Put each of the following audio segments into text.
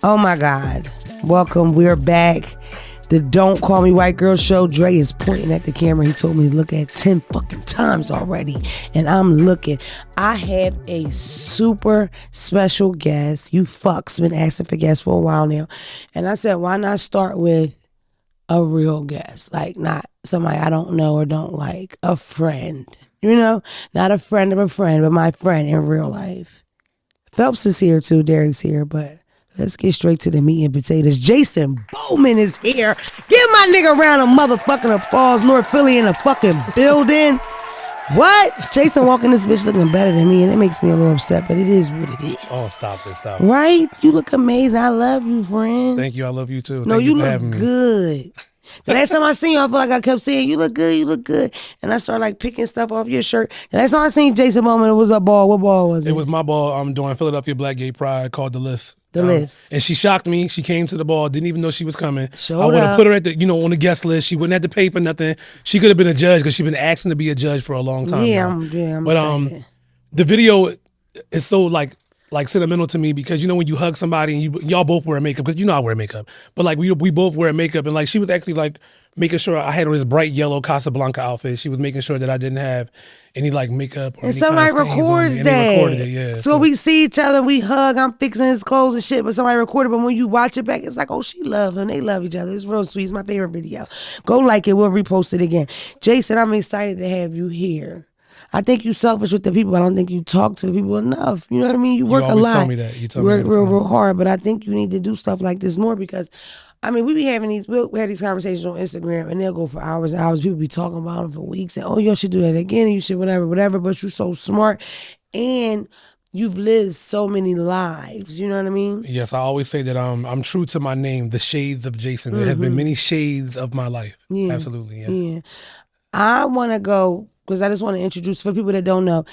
Oh my God. Welcome. We're back. The Don't Call Me White Girl show. Dre is pointing at the camera. He told me to look at 10 fucking times already. And I'm looking. I have a super special guest. You fucks been asking for guests for a while now. And I said, why not start with a real guest? Like not somebody I don't know or don't like. A friend. You know? Not a friend of a friend, but my friend in real life. Phelps is here too. Derek's here, but let's get straight to the meat and potatoes. Jacen Bowman is here. Give my nigga a round of motherfucking applause. North Philly in the fucking building. What? Jacen walking this bitch looking better than me, and it makes me a little upset, but it is what it is. Oh, stop it, stop it. Right? You look amazing. I love you, friend. Thank you. I love you too. No, Thank you for look having me. good. The last time I seen you, I feel like I kept saying, you look good, you look good. And I started like picking stuff off your shirt. And last time I seen Jacen Bowman, it was a ball. What ball was it? It was my ball. I'm doing Philadelphia Black Gay Pride called The List. The List. And she shocked me. She came to the ball, didn't even know she was coming. Showed I would have up. put her at the, on the guest list. She wouldn't have to pay for nothing. She could have been a judge because she's been asking to be a judge for a long time. Yeah, now. I'm But excited. the video is so like sentimental to me because when you hug somebody and y'all both wear makeup, because I wear makeup, but like we both wear makeup, and like she was actually like making sure I had on this bright yellow Casablanca outfit. She was making sure that I didn't have any like makeup or And any somebody kind of stains on me, records and that. they recorded it, yeah. So we see each other, we hug, I'm fixing his clothes and shit, but somebody recorded. But when you watch it back, it's like, oh, she love him. They love each other. It's real sweet. It's my favorite video. Go like it. We'll repost it again. Jacen, I'm excited to have you here. I think you selfish with the people. I don't think you talk to the people enough. You know what I mean? You work a lot. You always tell me that. You tell me work that. real hard, but I think you need to do stuff like this more because, we be having we'll have these conversations on Instagram and they'll go for hours and hours. People be talking about them for weeks and, oh, you should do that again. You should whatever. But you're so smart and you've lived so many lives. You know what I mean? Yes, I always say that I'm true to my name, the shades of Jacen. There have been many shades of my life. Yeah. Absolutely, Yeah. I want to go, because I just want to introduce, for people that don't know,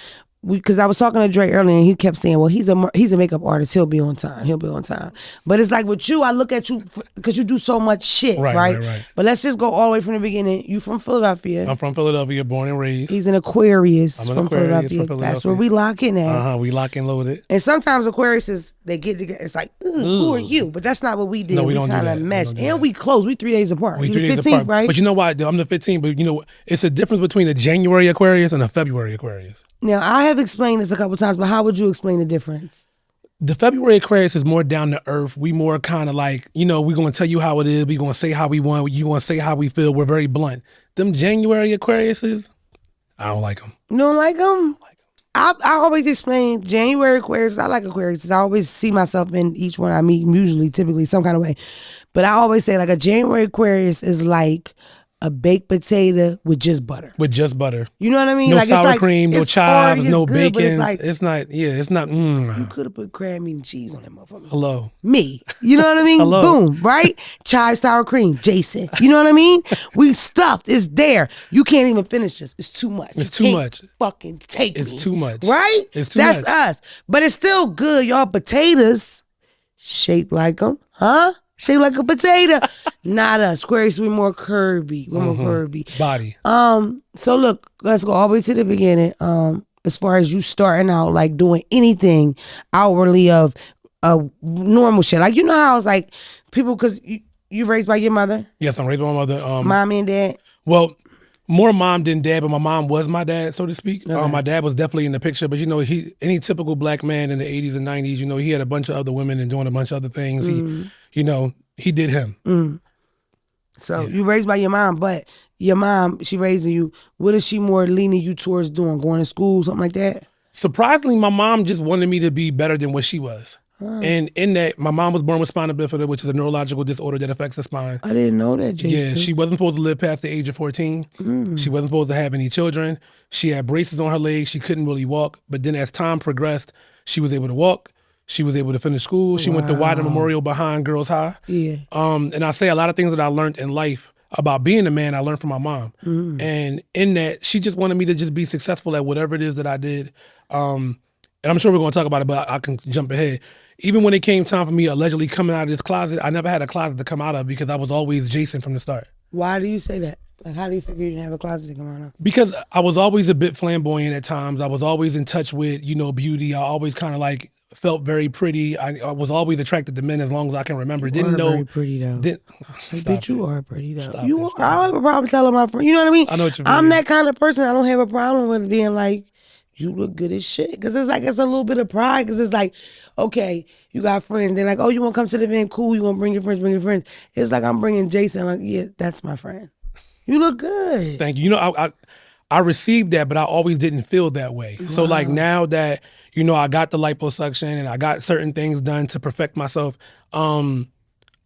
because I was talking to Dre earlier and he kept saying, well, he's a makeup artist. He'll be on time. But it's like with you, I look at you because you do so much shit, right? But let's just go all the way from the beginning. You from Philadelphia. I'm from Philadelphia, born and raised. He's an Aquarius I'm from Aquarius Philadelphia. from Philadelphia. That's where we lock in at. We lock and loaded. And sometimes Aquariuses, they get together. It's like, who are you? But that's not what we did. No, we don't do kind that. of We meshed. don't do And that. we close. We 3 days apart. We You 3 the days 15th, apart. right? But you know why? I'm the 15th, but it's a difference between a January Aquarius and a February Aquarius. Now, I have explained this a couple times, but how would you explain the difference? The February Aquarius is more down to earth. We more kind of like, we're going to tell you how it is. We're going to say how we want. You're going to say how we feel. We're very blunt. Them January Aquariuses, I don't like them. You don't like them? I always explain January Aquarius. I like Aquarius. I always see myself in each one I meet, usually, typically, some kind of way. But I always say like a January Aquarius is like a baked potato with just butter. You know what I mean? No like, sour it's like, cream, no chives, no good, bacon. It's not. You could have put crab meat and cheese on that motherfucker. Hello. Me. You know what I mean? Hello. Boom, right? Chive, sour cream, Jacen. You know what I mean? We stuffed. It's there. You can't even finish this. It's too much. It's You too can't much. Fucking take It's me. too much. Right? It's too That's much. us. But it's still good. Y'all potatoes shaped like them. Huh? Shaped like a potato. Not us. Aquarius, we're more curvy. We're more curvy. Body. So look, let's go all the way to the beginning. As far as you starting out, like doing anything outwardly of normal shit. Like, you know how it's like people, because you raised by your mother? Yes, I'm raised by my mother. Mommy and dad? Well, more mom than dad, but my mom was my dad, so to speak. Okay. My dad was definitely in the picture, but any typical black man in the 80s and 90s, he had a bunch of other women and doing a bunch of other things. He did him. So you raised by your mom, but your mom, she raising you. What is she more leaning you towards doing? Going to school, something like that? Surprisingly, my mom just wanted me to be better than what she was. And in that, my mom was born with spina bifida, which is a neurological disorder that affects the spine. I didn't know that, Jason. Yeah, she wasn't supposed to live past the age of 14. She wasn't supposed to have any children. She had braces on her legs. She couldn't really walk. But then as time progressed, she was able to walk. She was able to finish school. She went to Wider Memorial behind Girls High. Yeah. And I say a lot of things that I learned in life about being a man, I learned from my mom. And in that, she just wanted me to just be successful at whatever it is that I did. And I'm sure we're going to talk about it, but I can jump ahead. Even when it came time for me allegedly coming out of this closet, I never had a closet to come out of because I was always Jacen from the start. Why do you say that? Like, how do you figure you didn't have a closet to come out of? Because I was always a bit flamboyant at times. I was always in touch with, beauty. I always kind of like felt very pretty. I was always attracted to men as long as I can remember. Didn't know very pretty though. Bitch, you are pretty though. I don't have a problem telling my friend. You know what I mean? I know what you mean. I'm that kind of person. I don't have a problem with being like, you look good as shit. Because it's like, it's a little bit of pride. Because it's like, okay, you got friends. They're like, oh, you want to come to the event? Cool. You want to bring your friends. It's like, I'm bringing Jacen. Like, yeah, that's my friend. You look good. Thank you. I received that, but I always didn't feel that way. Wow. So like now that, I got the liposuction and I got certain things done to perfect myself,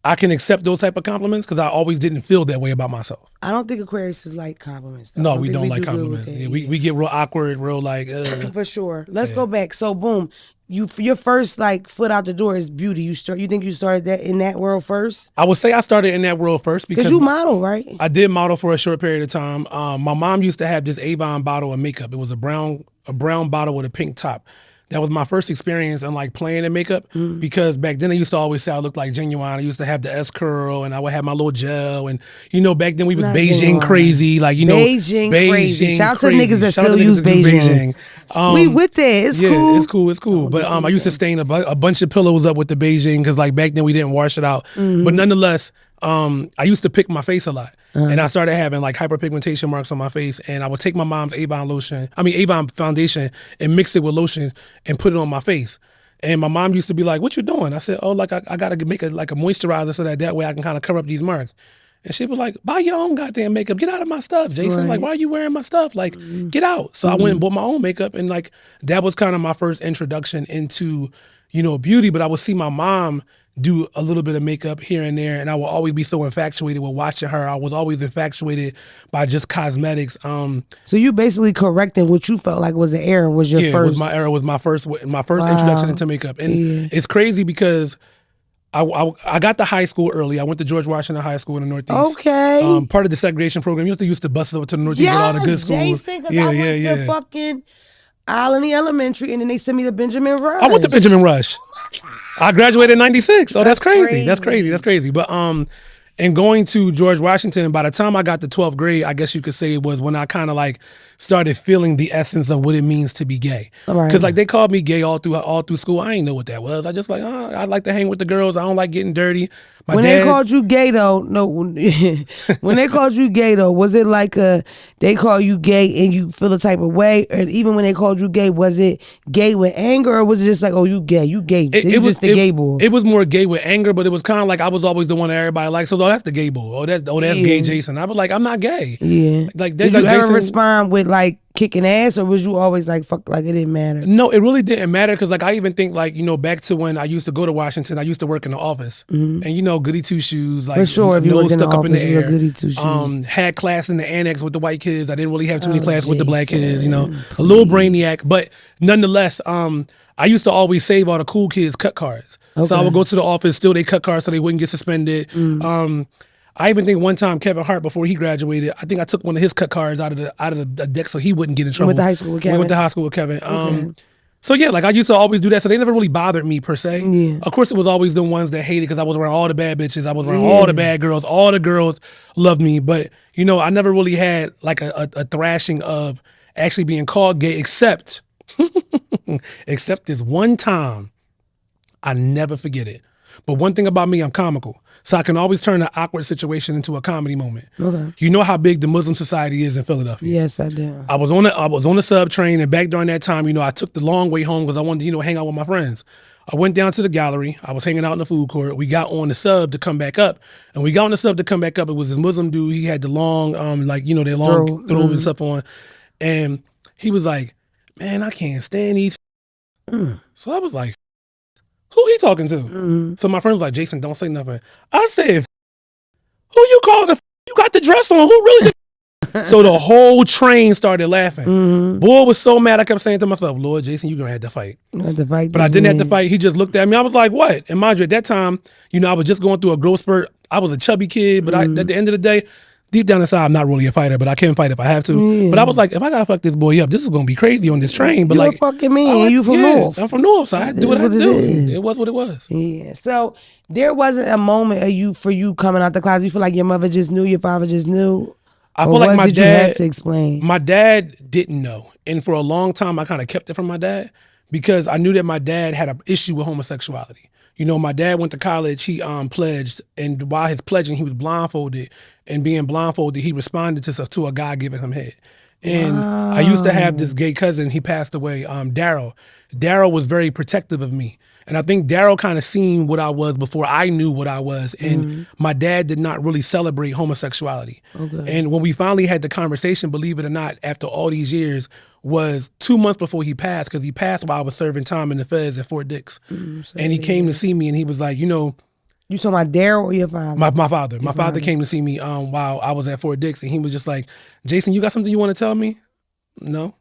I can accept those type of compliments because I always didn't feel that way about myself. I don't think Aquarius is like compliments. Though. No, we don't like compliments. Yeah, we get real awkward, real like. For sure. Let's go back. So boom, your first like foot out the door is beauty. You think you started that in that world first? I would say I started in that world first because you model, right? I did model for a short period of time. My mom used to have this Avon bottle of makeup. It was a brown bottle with a pink top. That was my first experience in like playing in makeup because back then I used to always say I looked like Genuine. I used to have the S curl and I would have my little gel and back then we was Beijing crazy, like Beijing crazy. Shout out to niggas that still use Beijing. We with that. It's cool. It's cool. But I used to stain a bunch of pillows up with the Beijing because like back then we didn't wash it out. But nonetheless, I used to pick my face a lot. And I started having like hyperpigmentation marks on my face, and I would take my mom's Avon foundation and mix it with lotion and put it on my face. And my mom used to be like, "What you doing?" I said, "Oh, like I gotta make a moisturizer so that way I can kind of cover up these marks." And she was like, "Buy your own goddamn makeup. Get out of my stuff, Jacen. Like, why are you wearing my stuff? Like, get out." So I went and bought my own makeup, and like that was kind of my first introduction into beauty. But I would see my mom do a little bit of makeup here and there, and I will always be so infatuated with watching her. I was always infatuated by just cosmetics. So you basically correcting what you felt like was an error. Was your first? Was my error. Was my first introduction into makeup, and it's crazy because I got to high school early. I went to George Washington High School in the Northeast. Okay. Part of the segregation program. You used to bus over to the Northeast with all the good schools. Jacen, I went to fucking Alany Elementary, and then they sent me to Benjamin Rush. I went to Benjamin Rush. I graduated in '96. Oh, that's crazy. That's crazy. But and going to George Washington, by the time I got to 12th grade, I guess you could say it was when I kind of like started feeling the essence of what it means to be gay. Because like they called me gay all through school. I didn't know what that was. I just like, I like to hang with the girls. I don't like getting dirty. They called you gay though, when they called you gay though, was it like they call you gay and you feel a type of way? Or even when they called you gay, was it gay with anger, or was it just like, oh, you gay? It was just the gay boy. It was more gay with anger, but it was kind of like I was always the one that everybody liked. So that's the gay boy. That's gay Jacen. I was like, I'm not gay. Yeah. Like did you ever respond with like kicking ass, or was you always like fuck, like it didn't matter? No, it really didn't matter because like I even think like back to when I used to go to Washington, I used to work in the office, and goody two shoes, like for sure, if you nose stuck up in the air. Goody two shoes. Had class in the annex with the white kids. I didn't really have too many classes with the black kids. A little brainiac, but nonetheless, I used to always save all the cool kids' cut cards. Okay. So I would go to the office, steal their cut cards so they wouldn't get suspended. I even think one time Kevin Hart, before he graduated, I think I took one of his cut cards out of the deck so he wouldn't get in trouble. Went to high school with Kevin. Went to high school with Kevin. Okay. So yeah, like I used to always do that. So they never really bothered me per se. Yeah. Of course, it was always the ones that hated because I was around all the bad bitches. I was around all the bad girls. All the girls loved me. But I never really had like a thrashing of actually being called gay, except this one time. I never forget it. But one thing about me, I'm comical. So I can always turn an awkward situation into a comedy moment. Okay. You know how big the Muslim society is in Philadelphia? Yes, I do. I was on the sub train, and back during that time, I took the long way home because I wanted to, hang out with my friends. I went down to the gallery. I was hanging out in the food court. We got on the sub to come back up. And we got on the sub to come back up. It was this Muslim dude. He had the long, their long throw and stuff on. And he was like, man, I can't stand these. So I was like, who he talking to? So my friend was like, Jacen, don't say nothing. I said, who you calling the you got the dress on? Who really So the whole train started laughing. Boy was so mad, I kept saying to myself, Lord, Jacen, you're going to have to fight. But I didn't have to fight. He just looked at me. I was like, what? And mind you, at that time, I was just going through a growth spurt. I was a chubby kid, but at the end of the day, deep down inside, I'm not really a fighter, but I can fight if I have to. But I was like, if I gotta fuck this boy up, this is gonna be crazy on this train. But you fucking me. You from North? I'm from North, so I had to do what I had to do. It was what it was. Yeah. So there wasn't a moment for you coming out the closet. You feel like your mother just knew, your father just knew. I feel like what my did you dad have to explain? My dad didn't know, and for a long time I kind of kept it from my dad because I knew that my dad had an issue with homosexuality. You know, my dad went to college. He pledged, and while his pledging, he was blindfolded, and being blindfolded, he responded to a guy giving him head. And I used to have this gay cousin. He passed away. Daryl. Daryl was very protective of me. And I think Daryl kind of seen what I was before I knew what I was. And my dad did not really celebrate homosexuality. Okay. And when we finally had the conversation, believe it or not, after all these years, was 2 months before he passed, because he passed while I was serving time in the feds at Fort Dix. And he came to see me, and he was like, you know, You talking about Daryl or your father? my father. My father came to see me while I was at Fort Dix, and he was just like, Jacen, you got something you want to tell me? No.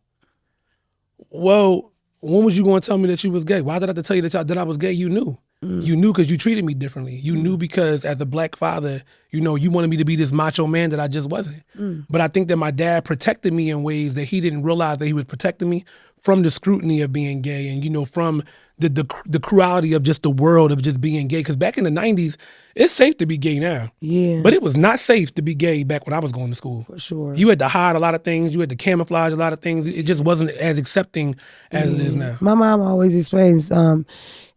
Well, when was you going to tell me that you was gay? Why did I have to tell you that I was gay? You knew. You knew because you treated me differently. You knew because as a black father, you know, you wanted me to be this macho man that I just wasn't. But I think that my dad protected me in ways that he didn't realize that he was protecting me from the scrutiny of being gay and, you know, from the cruelty of just the world of just being gay. Because back in the 90s, it's safe to be gay now. Yeah. But it was not safe to be gay back when I was going to school. For sure. You had to hide a lot of things. You had to camouflage a lot of things. It just wasn't as accepting as it is now. My mom always explains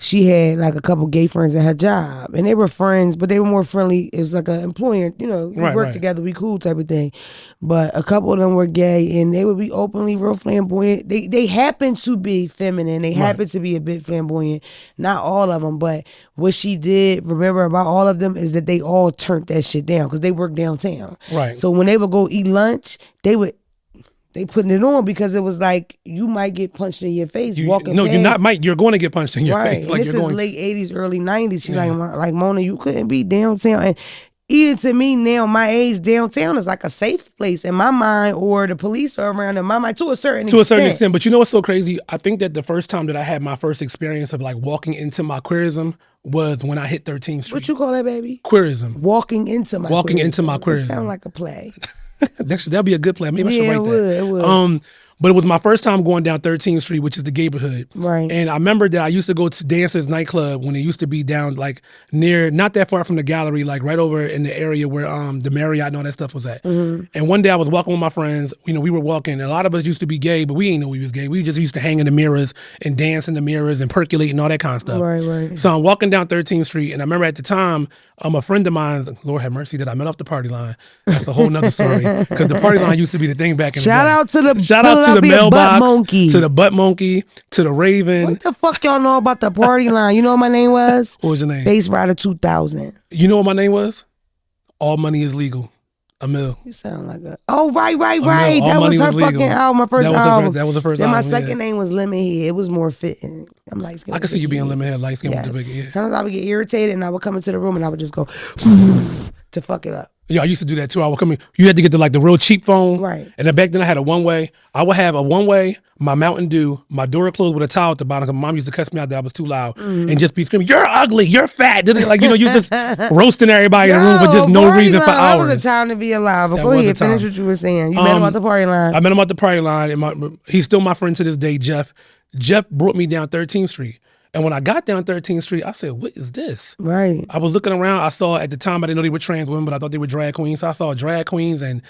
she had like a couple gay friends at her job, and they were friends, but they were more friendly. It was like an employer, you know, we work together, we cool type of thing. But a couple of them were gay, and they would be openly real flamboyant. They happen to be feminine. They happen to be a bit flamboyant. Not all of them, but what she did, remember about all of them, is that they all turned that shit down because they worked downtown. Right. So when they would go eat lunch, they putting it on because it was like you might get punched in your face walking No, past. you're not, Mike. You're going to get punched in your Right. face. And Like this you're is going. late 80s, early 90s. She's like, Mona, you couldn't be downtown. And even to me now, my age, downtown is like a safe place in my mind, or the police are around in my mind to a certain extent. But you know what's so crazy? I think that the first time that I had my first experience of like walking into my queerism was when I hit 13th Street. What you call that, baby? Queerism. Walking into my queerism. It sound like a play. That'll be a good play. Maybe I should write that. It would. But it was my first time going down 13th Street, which is the Gayborhood. Right. And I remember that I used to go to Dancers Nightclub when it used to be down like near, not that far from the gallery, like right over in the area where the Marriott and all that stuff was at. And one day I was walking with my friends. You know, we were walking, and a lot of us used to be gay, but we didn't know we was gay. We just used to hang in the mirrors and dance in the mirrors and percolate and all that kind of stuff. Right. So I'm walking down 13th Street, and I remember at the time, a friend of mine, Lord have mercy, that I met off the party line. That's a whole nother story. Because the party line used to be the thing back in the day. Shout out to the mailbox, monkey. to the butt monkey, to the Raven. What the fuck y'all know about the party line? You know what my name was? What was your name? Base Rider 2000. You know what my name was? All Money is Legal. Emil. You sound like a... Oh, right. All That was Money her was legal. fucking album, my first album. That was the first then album. my second name was Lemonhead. It was more fitting. I'm like, I could see you being Lemonhead, light skin with the big head. Sometimes I would get irritated and I would come into the room and I would just go to fuck it up. Yeah, I used to do that too. I would come in. You had to get the real cheap phone. Right. And then back then I had a one-way. I would have a one-way, my Mountain Dew, my door closed with a towel at the bottom. Mom used to cuss me out that I was too loud and just be screaming, "You're ugly, you're fat." Like, you know, you're just roasting everybody in the room for just no reason for hours. That was a time to be alive. But That go was a ahead, time. finish what you were saying. You met him at the party line. I met him at the party line, and he's still my friend to this day, Jeff. Jeff brought me down 13th Street. And when I got down 13th Street, I said, what is this? Right. I was looking around. I saw, at the time, I didn't know they were trans women, but I thought they were drag queens. So I saw drag queens and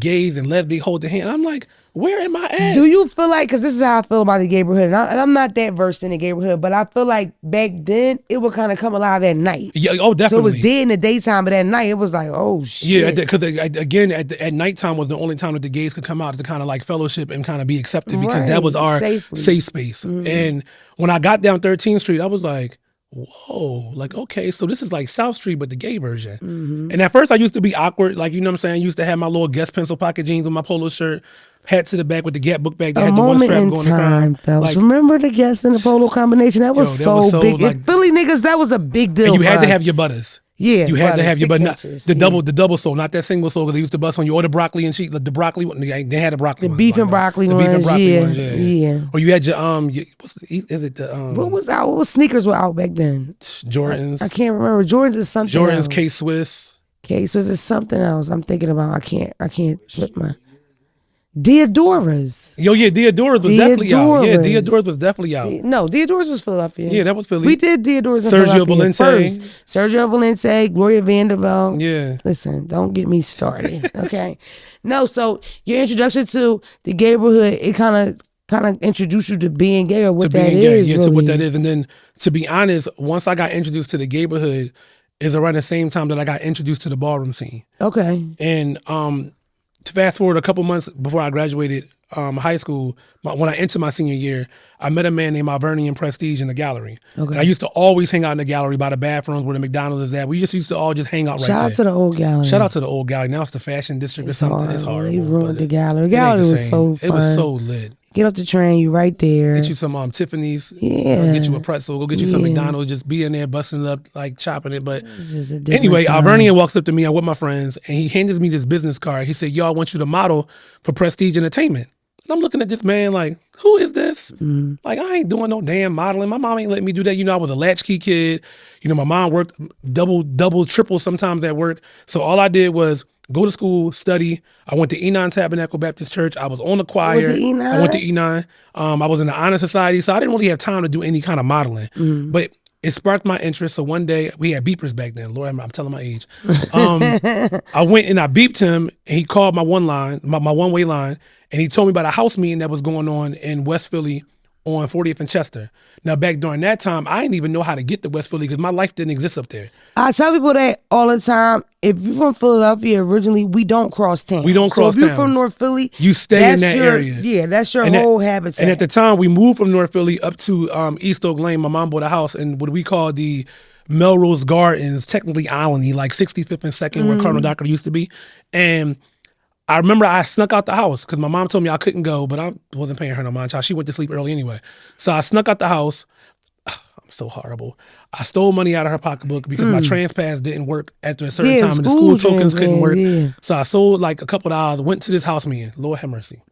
gays and lesbians holding hands. I'm like, where am I at? Do you feel like, because this is how I feel about the Gayborhood, and I'm not that versed in the Gayborhood, but I feel like back then, it would kind of come alive at night. Yeah, oh, definitely. So it was dead in the daytime, but at night, it was like, oh, shit. Yeah, because again, at nighttime was the only time that the gays could come out to kind of like fellowship and kind of be accepted, because that was our safe space. And when I got down 13th Street, I was like, whoa, like, okay, so this is like South Street, but the gay version. And at first I used to be awkward, like, you know what I'm saying? I used to have my little Guess pencil pocket jeans with my polo shirt, hat to the back with the Gap book bag that had the one strap going time, fellas. Like, remember the Guess and the polo combination? That was so big. Like, in Philly niggas, that was a big deal. And you had to have your butters. Yeah, you had to have your butters. The double sole, not that single sole, because they used to bust on you. Or the broccoli and cheese, the broccoli one. They had a broccoli. The beef and broccoli ones. The beef and broccoli ones. Yeah. Or you had your what was sneakers were out back then? Jordans. I can't remember. Jordans is something. Jordans, K-Swiss. K-Swiss is something else. I'm thinking about. I can't put my. Deodora's. Yo, yeah, Deodora's was definitely out. Yeah, Deodora's. Deodora's was definitely out. No, Deodora's was Philadelphia. Yeah, that was Philly. We did Deodora's in Sergio Philadelphia Valente. first. Sergio Valente, Gloria Vanderbilt. Yeah. Listen, don't get me started, okay? No, so your introduction to the Gayborhood, it kind of introduced you to being gay or what that is. Yeah, really. to what that is. And then, to be honest, once I got introduced to the Gayborhood, is around the same time that I got introduced to the ballroom scene. Okay. And to fast forward a couple months before I graduated high school, when I entered my senior year, I met a man named Alvernian Prestige in the gallery. Okay. And I used to always hang out in the gallery by the bathrooms where the McDonald's is at. We just used to all just hang out right there. Shout out to the old gallery. Shout out to the old gallery. Now it's the fashion district or something. It's horrible. They ruined the gallery. The it ain't gallery the was same. so fun. It was so lit. Get off the train, you right there. Get you some Tiffany's. Yeah. Get you a pretzel. Go get you some Yeah. McDonald's. Just be in there busting it up, like chopping it. But It's just a different anyway, time. Alvernian walks up to me. I'm with my friends, and he hands me this business card. He said, "Yo, I want you to model for Prestige Entertainment." And I'm looking at this man like, who is this? Like, I ain't doing no damn modeling. My mom ain't letting me do that. You know, I was a latchkey kid. You know, my mom worked double, triple sometimes at work. So all I did was go to school, study. I went to E9 Tabernacle Baptist Church. I was on the choir. Went to E9? I went to E9. I was in the Honor Society, so I didn't really have time to do any kind of modeling. But it sparked my interest. So one day, we had beepers back then. Lord, I'm telling my age. I went and I beeped him, and he called my one-way line, and he told me about a house meeting that was going on in West Philly on 40th and Chester. Now, back during that time, I didn't even know how to get to West Philly because my life didn't exist up there. I tell people that all the time. If you're from Philadelphia originally, we don't cross town. We don't cross So if you're towns. from North Philly, You stay in that area. Yeah, that's your And whole habitat. And at the time, we moved from North Philly up to East Oak Lane. My mom bought a house in what we call the Melrose Gardens, technically Islandy, like 65th and 2nd, where Cardinal Docker used to be. And I remember I snuck out the house because my mom told me I couldn't go, but I wasn't paying her no mind. She went to sleep early anyway. So I snuck out the house. I'm so horrible. I stole money out of her pocketbook because my trans pass didn't work after a certain time, and the school tokens couldn't work. Yeah. So I sold like a couple of dollars, went to this house meeting. Lord have mercy.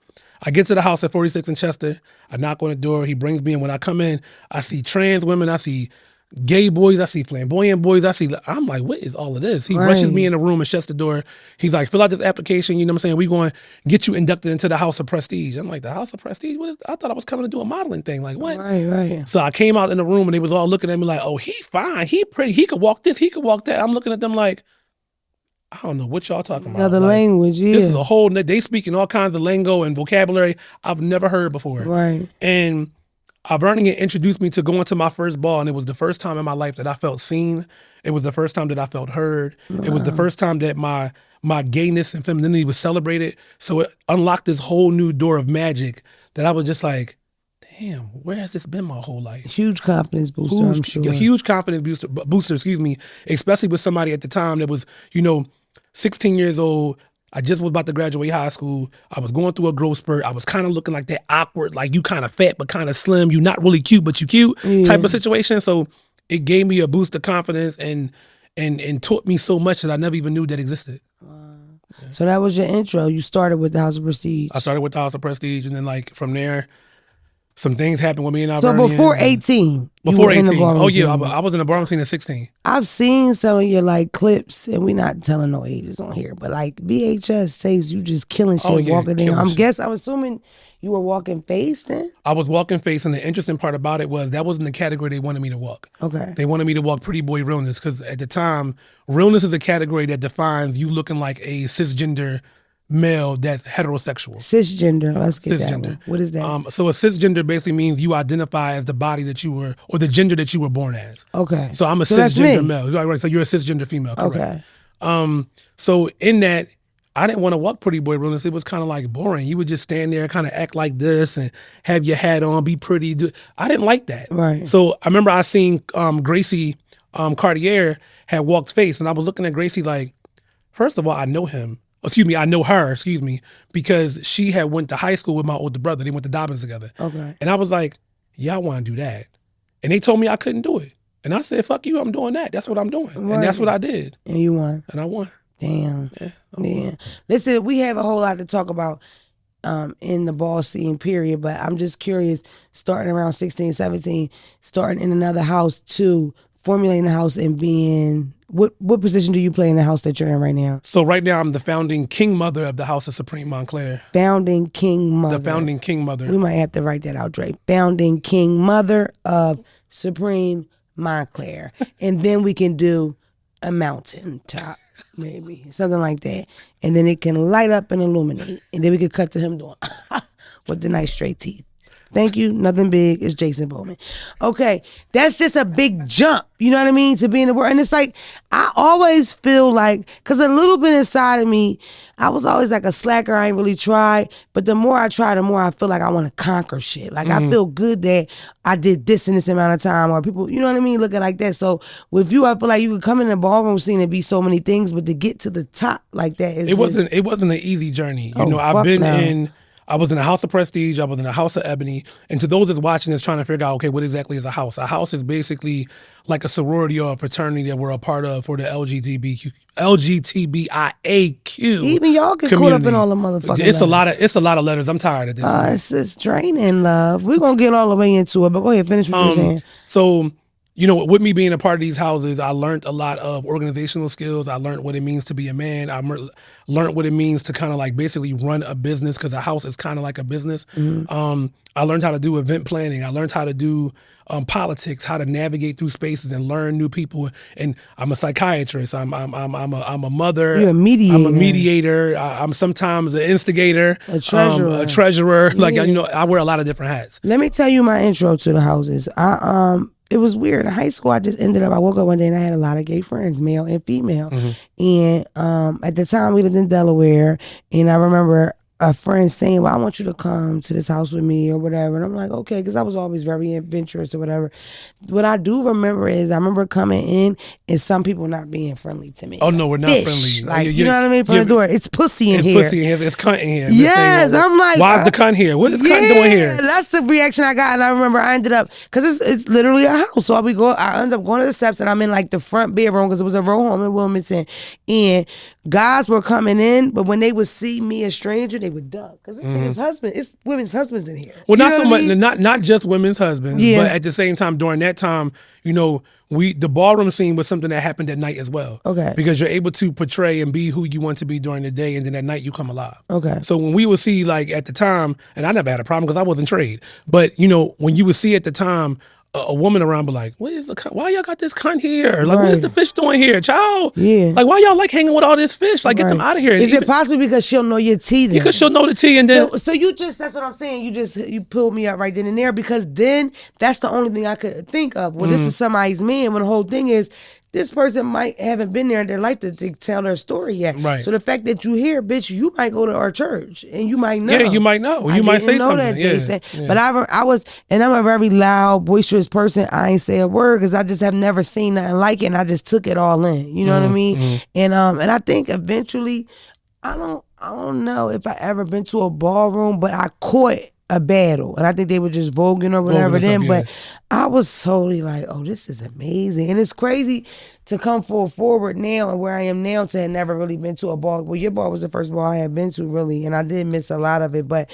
I get to the house at 46 in Chester. I knock on the door. He brings me in. When I come in, I see trans women. I see gay boys. I see flamboyant boys. I'm like, what is all of this? He rushes me in the room and shuts the door. He's like, fill out this application. You know what I'm saying? We're going to get you inducted into the House of Prestige. I'm like, the House of Prestige? What is? I thought I was coming to do a modeling thing. Like, what? Right. So I came out in the room and they was all looking at me like, oh, he fine. He pretty. He could walk this. He could walk that. I'm looking at them like, I don't know what y'all talking about. Another like, language, yeah. This is a whole, they speaking all kinds of lingo and vocabulary I've never heard before. Right. And Alvernian introduced me to going to my first ball, and it was the first time in my life that I felt seen. It was the first time that I felt heard. Wow. It was the first time that my gayness and femininity was celebrated. So it unlocked this whole new door of magic that I was just like, damn, where has this been my whole life? Huge confidence booster, I'm sure. A huge confidence booster, especially with somebody at the time that was, 16 years old. I just was about to graduate high school. I was going through a growth spurt. I was kind of looking like that awkward, like you kind of fat but kind of slim. You not really cute, but you cute type of situation. So it gave me a boost of confidence and taught me so much that I never even knew that existed. Wow. Yeah. So that was your intro. You started with the House of Prestige. I started with the House of Prestige, and then like from there, some things happened with me and Alvernian. So before 18, before 18, oh yeah, I was in the ballroom scene at 16. I've seen some of your like clips, and we're not telling no ages on here, but like VHS saves you just killing shit, walking in. I'm assuming you were walking face then? I was walking face, and the interesting part about it was that wasn't the category they wanted me to walk. Okay. They wanted me to walk pretty boy realness, because at the time, realness is a category that defines you looking like a cisgender male that's heterosexual. Cisgender, let's get that one. What is that? So a cisgender basically means you identify as the body that you were, or the gender that you were born as. Okay. So I'm a cisgender male. Right, so you're a cisgender female, correct. Okay. So in that, I didn't want to walk pretty boy realness. It was kind of like boring. You would just stand there and kind of act like this and have your hat on, be pretty. I didn't like that. Right. So I remember I seen Gracie Cartier had walked face, and I was looking at Gracie like, first of all, I know him. I know her, because she had went to high school with my older brother. They went to Dobbins together. Okay. And I was like, yeah, I want to do that. And they told me I couldn't do it. And I said, fuck you, I'm doing that. That's what I'm doing. Right. And that's what I did. And you won. And I won. Damn. Yeah. Listen, we have a whole lot to talk about in the ball scene, period. But I'm just curious, starting around 16, 17, starting in another house to formulating the house and being What position do you play in the house that you're in right now? So right now, I'm the founding king mother of the House of Supreme Montclair. Founding king mother. The founding king mother. We might have to write that out, Dre. Founding king mother of Supreme Montclair. And then we can do a mountaintop, maybe. Something like that. And then it can light up and illuminate. And then we could cut to him doing with the nice straight teeth. Thank you. Nothing big. It's Jacen Bowman. Okay. That's just a big jump. You know what I mean? To be in the world. And it's like, I always feel like, because a little bit inside of me, I was always like a slacker. I ain't really tried. But the more I try, the more I feel like I want to conquer shit. Like I feel good that I did this in this amount of time. Or people, you know what I mean? Looking like that. So with you, I feel like you could come in the ballroom scene and be so many things. But to get to the top like that, it wasn't an easy journey. You know, I've been I was in a house of prestige. I was in a house of ebony. And to those that's watching that's trying to figure out, okay, what exactly is a house? A house is basically like a sorority or a fraternity that we're a part of for the LGBTIAQ. Even y'all get caught up in all the motherfucking It's a lot of letters. I'm tired of this. It's draining, love. We're going to get all the way into it, but go ahead, finish what you're saying. So, you know, with me being a part of these houses, I learned a lot of organizational skills. I learned what it means to be a man. I learned what it means to kind of like basically run a business, because a house is kind of like a business. I learned how to do event planning. I learned how to do politics, how to navigate through spaces and learn new people. And I'm a psychiatrist. I'm a mother. You're a mediator. I'm a mediator. I'm sometimes an instigator. A treasurer. A treasurer. Like, you know, I wear a lot of different hats. Let me tell you my intro to the houses. It was weird. In high school, I woke up one day and I had a lot of gay friends, male and female. And at the time, we lived in Delaware. And I remember a friend saying, well, I want you to come to this house with me or whatever. And I'm like, okay, because I was always very adventurous or whatever. What I do remember is I remember coming in and some people not being friendly to me. Oh, no, we're not friendly. Like, you know what I mean? From the door. It's pussy in here. It's pussy in here. It's cunt in here. Yes, I'm like, why is the cunt here? What is cunt doing here? That's the reaction I got. And I remember I ended up, because it's literally a house. So I ended up going to the steps and I'm in like the front bedroom, because it was a row home in Wilmington. And guys were coming in, but when they would see me, a stranger, they would duck, because this nigga's husband, it's women's husbands in here. Well, not so much, not just women's husbands, but at the same time, during that time, you know, the ballroom scene was something that happened at night as well. Okay. Because you're able to portray and be who you want to be during the day, and then at night you come alive. Okay. So when we would see, like at the time, and I never had a problem because I wasn't trade, but you know, when you would see at the time a woman around be like, what is the cunt? Why y'all got this cunt here? Like, what is the fish doing here, child? Yeah. Like, why y'all like hanging with all this fish? Like, get them out of here. Is it possible because she'll know your tea then? Because she'll know the tea, and then so you just, that's what I'm saying. You pulled me up right then and there, because then that's the only thing I could think of. Well, this is somebody's man. When the whole thing is, this person might haven't been there in their life to tell their story yet. Right. So the fact that you hear, bitch, you might go to our church and you might know. Yeah, you might know. You might say something. That, Jacen. Yeah. But I was, and I'm a very loud, boisterous person. I ain't say a word because I just have never seen nothing like it, and I just took it all in. You know what I mean? And I think eventually, I don't know if I ever been to a ballroom, but I caught a battle, and I think they were just voguing or whatever then, but I was totally like, oh, this is amazing. And it's crazy to come forward now and where I am now to have never really been to a ball. Well, your ball was the first ball I had been to, really, and I did miss a lot of it, but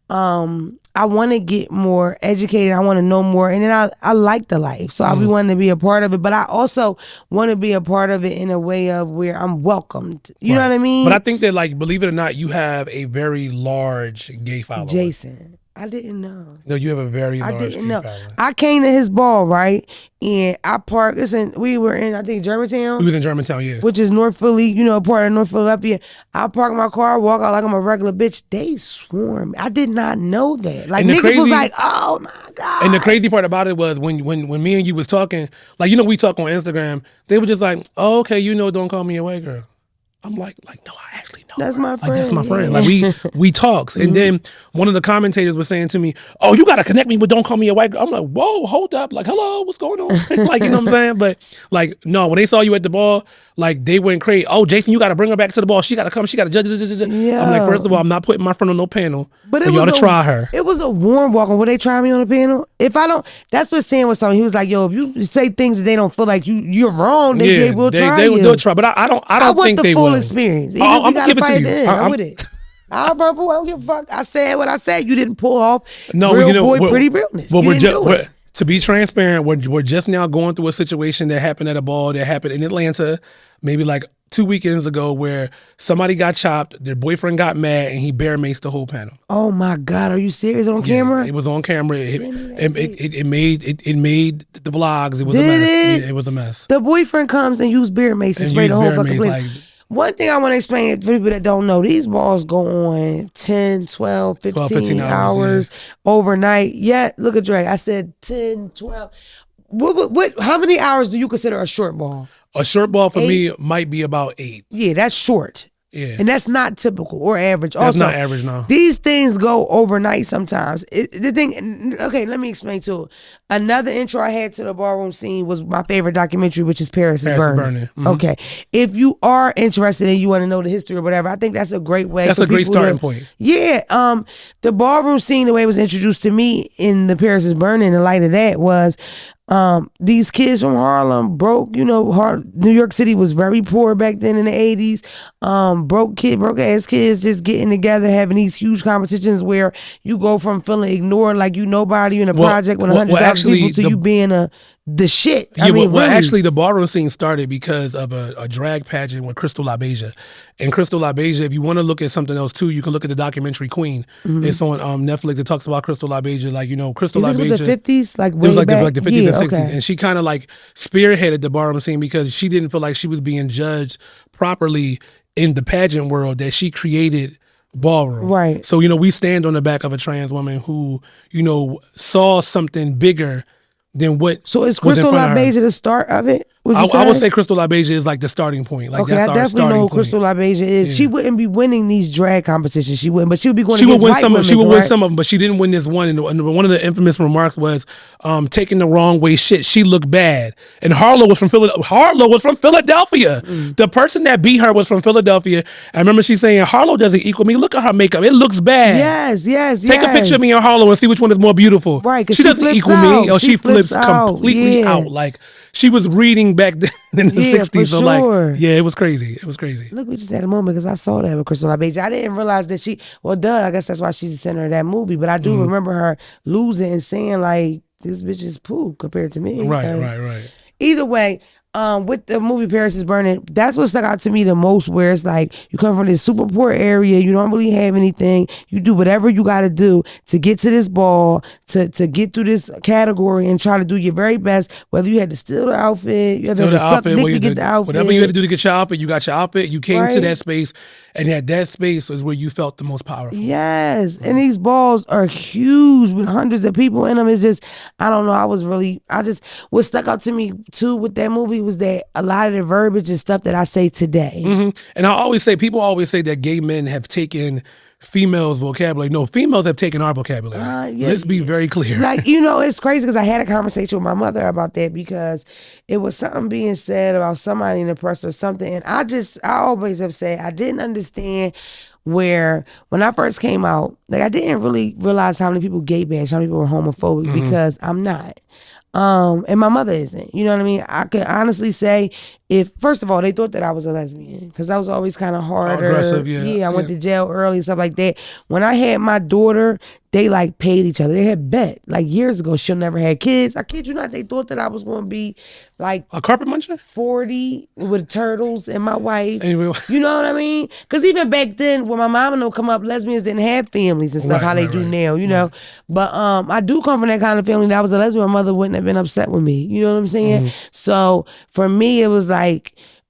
I want to get more educated. I want to know more, and then I like the life, so I be wanting to be a part of it, but I also want to be a part of it in a way of where I'm welcomed. You know what I mean? But I think that, like, believe it or not, you have a very large gay following. Jacen, I didn't know. No, you have a very large gay following. I came to his ball, right? And I parked, we were in, I think, Germantown. We was in Germantown, yeah. Which is North Philly, you know, a part of North Philadelphia. I parked my car, walk out like I'm a regular bitch. They swarmed. I did not know that. Like, niggas was like, oh my God. And the crazy part about it was when me and you was talking, like, you know, we talk on Instagram, they were just like, oh, okay, you know, don't call me a white girl. I'm like, no, I actually know. That's my friend. Like, that's my friend. Like, we talks. And then one of the commentators was saying to me, oh, you got to connect me with Don't Call Me a White Girl. I'm like, whoa, hold up. Like, hello, what's going on? Like, you know what I'm saying? But, like, no, when they saw you at the ball, like, they went crazy. Oh, Jacen, you got to bring her back to the ball. She got to come. She got to judge. Yeah. I'm like, first of all, I'm not putting my friend on no panel. But y'all to try her. It was a warm welcome. Would they try me on the panel? If I don't, that's what Sam was saying. He was like, yo, if you say things that they don't feel like you're wrong, they will try you. They will try. But I don't think they will. I want the full experience. Even I'm going to give it to you. I'm with it. I don't give a fuck. I said what I said. You didn't pull off real boy pretty realness. Well, To be transparent, we're just now going through a situation that happened at a ball that happened in Atlanta, maybe like 2 weekends ago, where somebody got chopped, their boyfriend got mad, and he bear maced the whole panel. Oh my God, are you serious? On camera? It was on camera. It made the blogs. It was a Did mess. it? Yeah, it was a mess. The boyfriend comes and use beer mace and spray the whole fucking place. One thing I want to explain for people that don't know, these balls go on 10, 12, 15 hours overnight. Yeah, look at Dre. I said 10, 12. How many hours do you consider a short ball? A short ball for me might be about 8. Yeah, that's short. Yeah. And that's not typical or average. That's also, not average, no. These things go overnight sometimes. Okay, let me explain too. Another intro I had to the ballroom scene was my favorite documentary, which is Paris is Burning. Mm-hmm. Okay. If you are interested and you want to know the history or whatever, I think that's a great way. That's a great starting point. Yeah. The ballroom scene, the way it was introduced to me in the Paris is Burning, the light of that was these kids from Harlem broke, New York City was very poor back then in the 80s. Broke ass kids just getting together, having these huge competitions where you go from feeling ignored like you nobody in a project with 100,000 people to you being the shit. Actually, the ballroom scene started because of a drag pageant with Crystal LaBeija. And Crystal LaBeija, if you want to look at something else too, you can look at the documentary Queen. Mm-hmm. It's on Netflix. It talks about Crystal LaBeija, Crystal LaBeija. Is this with the 50s? It was like the 50s and 60s. Okay. And she kind of spearheaded the ballroom scene because she didn't feel like she was being judged properly in the pageant world that she created ballroom. Right. So, we stand on the back of a trans woman who, saw something bigger than what. So is Crystal LaBeija the start of it? I would say Crystal LaBeija is the starting point. Okay, I definitely know who Crystal LaBeija is. Yeah. She wouldn't be winning these drag competitions. She wouldn't, but she would be going against white women. She would win some of them, but she didn't win this one. And one of the infamous remarks was taking the wrong way shit. She looked bad. And Harlow was from Philadelphia. Mm. The person that beat her was from Philadelphia. I remember she saying, Harlow doesn't equal me. Look at her makeup. It looks bad. Yes. Take a picture of me and Harlow and see which one is more beautiful. Right, because she doesn't equal me. Or she flips completely yeah. out. She was reading back then in the 60s. For so it was crazy. It was crazy. Look, we just had a moment because I saw that with Crystal LaBeija. I didn't realize that I guess that's why she's the center of that movie. But I do remember her losing and saying this bitch is poo compared to me. Right. Either way, with the movie Paris is Burning, that's what stuck out to me the most, where it's you come from this super poor area, you don't really have anything, you do whatever you got to do to get to this ball, to get through this category and try to do your very best, whether you had to steal the outfit, you had to suck dick to get the outfit. Whatever you had to do to get your outfit, you got your outfit, you came to that space, and that space is where you felt the most powerful. Yes, and these balls are huge with hundreds of people in them. It's just, I don't know, what stuck out to me too with that movie was that a lot of the verbiage is stuff that I say today. Mm-hmm. And people always say that gay men have taken females' vocabulary. No, females have taken our vocabulary. Let's be very clear. It's crazy because I had a conversation with my mother about that because it was something being said about somebody in the press or something. And I always have said I didn't understand where when I first came out, I didn't really realize how many people gay bash, how many people were homophobic because I'm not. And my mother isn't. You know what I mean? I could honestly say first of all, they thought that I was a lesbian because I was always kind of harder. Aggressive, yeah. I went to jail early and stuff like that. When I had my daughter, they paid each other. They had bet years ago she'll never have kids. I kid you not, they thought that I was going to be a carpet muncher? 40 with turtles and my wife. Anyway. You know what I mean? Because even back then, when my mom and them come up, lesbians didn't have families and stuff, how they do now, you know. But I do come from that kind of family that I was a lesbian. My mother wouldn't have been upset with me. You know what I'm saying? Mm-hmm. So for me, it was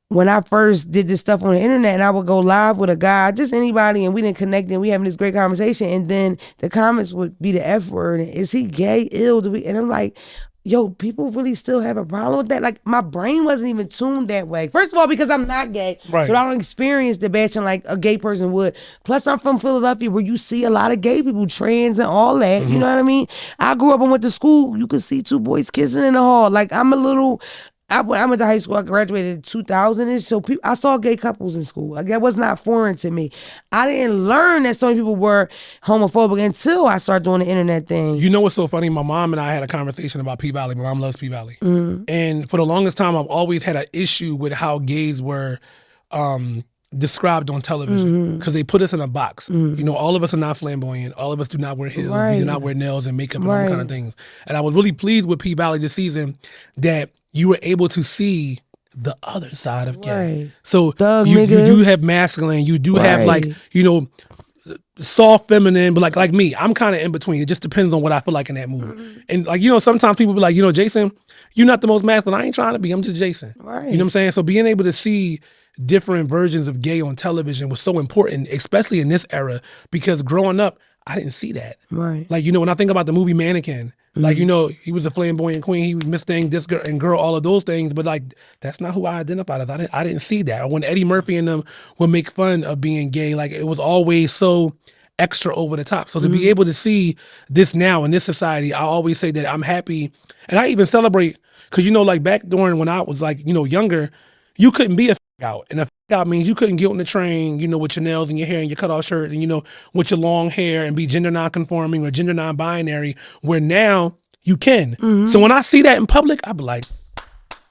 when I first did this stuff on the internet and I would go live with a guy, just anybody, and we didn't connect and we having this great conversation, and then the comments would be the F word. Is he gay? Ill? And I'm like, yo, people really still have a problem with that? My brain wasn't even tuned that way. First of all, because I'm not gay, so I don't experience the bashing like a gay person would. Plus, I'm from Philadelphia where you see a lot of gay people, trans and all that. Mm-hmm. You know what I mean? I grew up and went to school. You could see two boys kissing in the hall. I went to high school. I graduated in 2000-ish, so I saw gay couples in school. That was not foreign to me. I didn't learn that so many people were homophobic until I started doing the internet thing. You know what's so funny? My mom and I had a conversation about P-Valley. My mom loves P-Valley. Mm-hmm. And for the longest time, I've always had an issue with how gays were described on television because they put us in a box. You know, all of us are not flamboyant. All of us do not wear heels. We do not wear nails and makeup and all kind of things. And I was really pleased with P-Valley this season that you were able to see the other side of gay. So you do have masculine. You do have like, you know, soft feminine, but like me, I'm kind of in between. It just depends on what I feel like in that mood. And like, you know, sometimes people be like, you know, Jacen, you're not the most masculine. I ain't trying to be. I'm just Jacen. You know what I'm saying? So being able to see different versions of gay on television was so important, especially in this era, because growing up, I didn't see that. Like, you know, when I think about the movie Mannequin, like, you know, he was a flamboyant queen. He was Miss Thing, this girl, and girl, all of those things. But like, that's not who I identified as. I didn't see that. Or when Eddie Murphy and them would make fun of being gay, like it was always so extra over the top. So to be able to see this now in this society, I always say that I'm happy. And I even celebrate, because, you know, like back during when I was like, you know, younger, you couldn't be a out. And a out means you couldn't get on the train, you know, with your nails and your hair and your cutoff shirt and, you know, with your long hair and be gender non-conforming or gender non-binary, where now you can. So when I see that in public, I be like,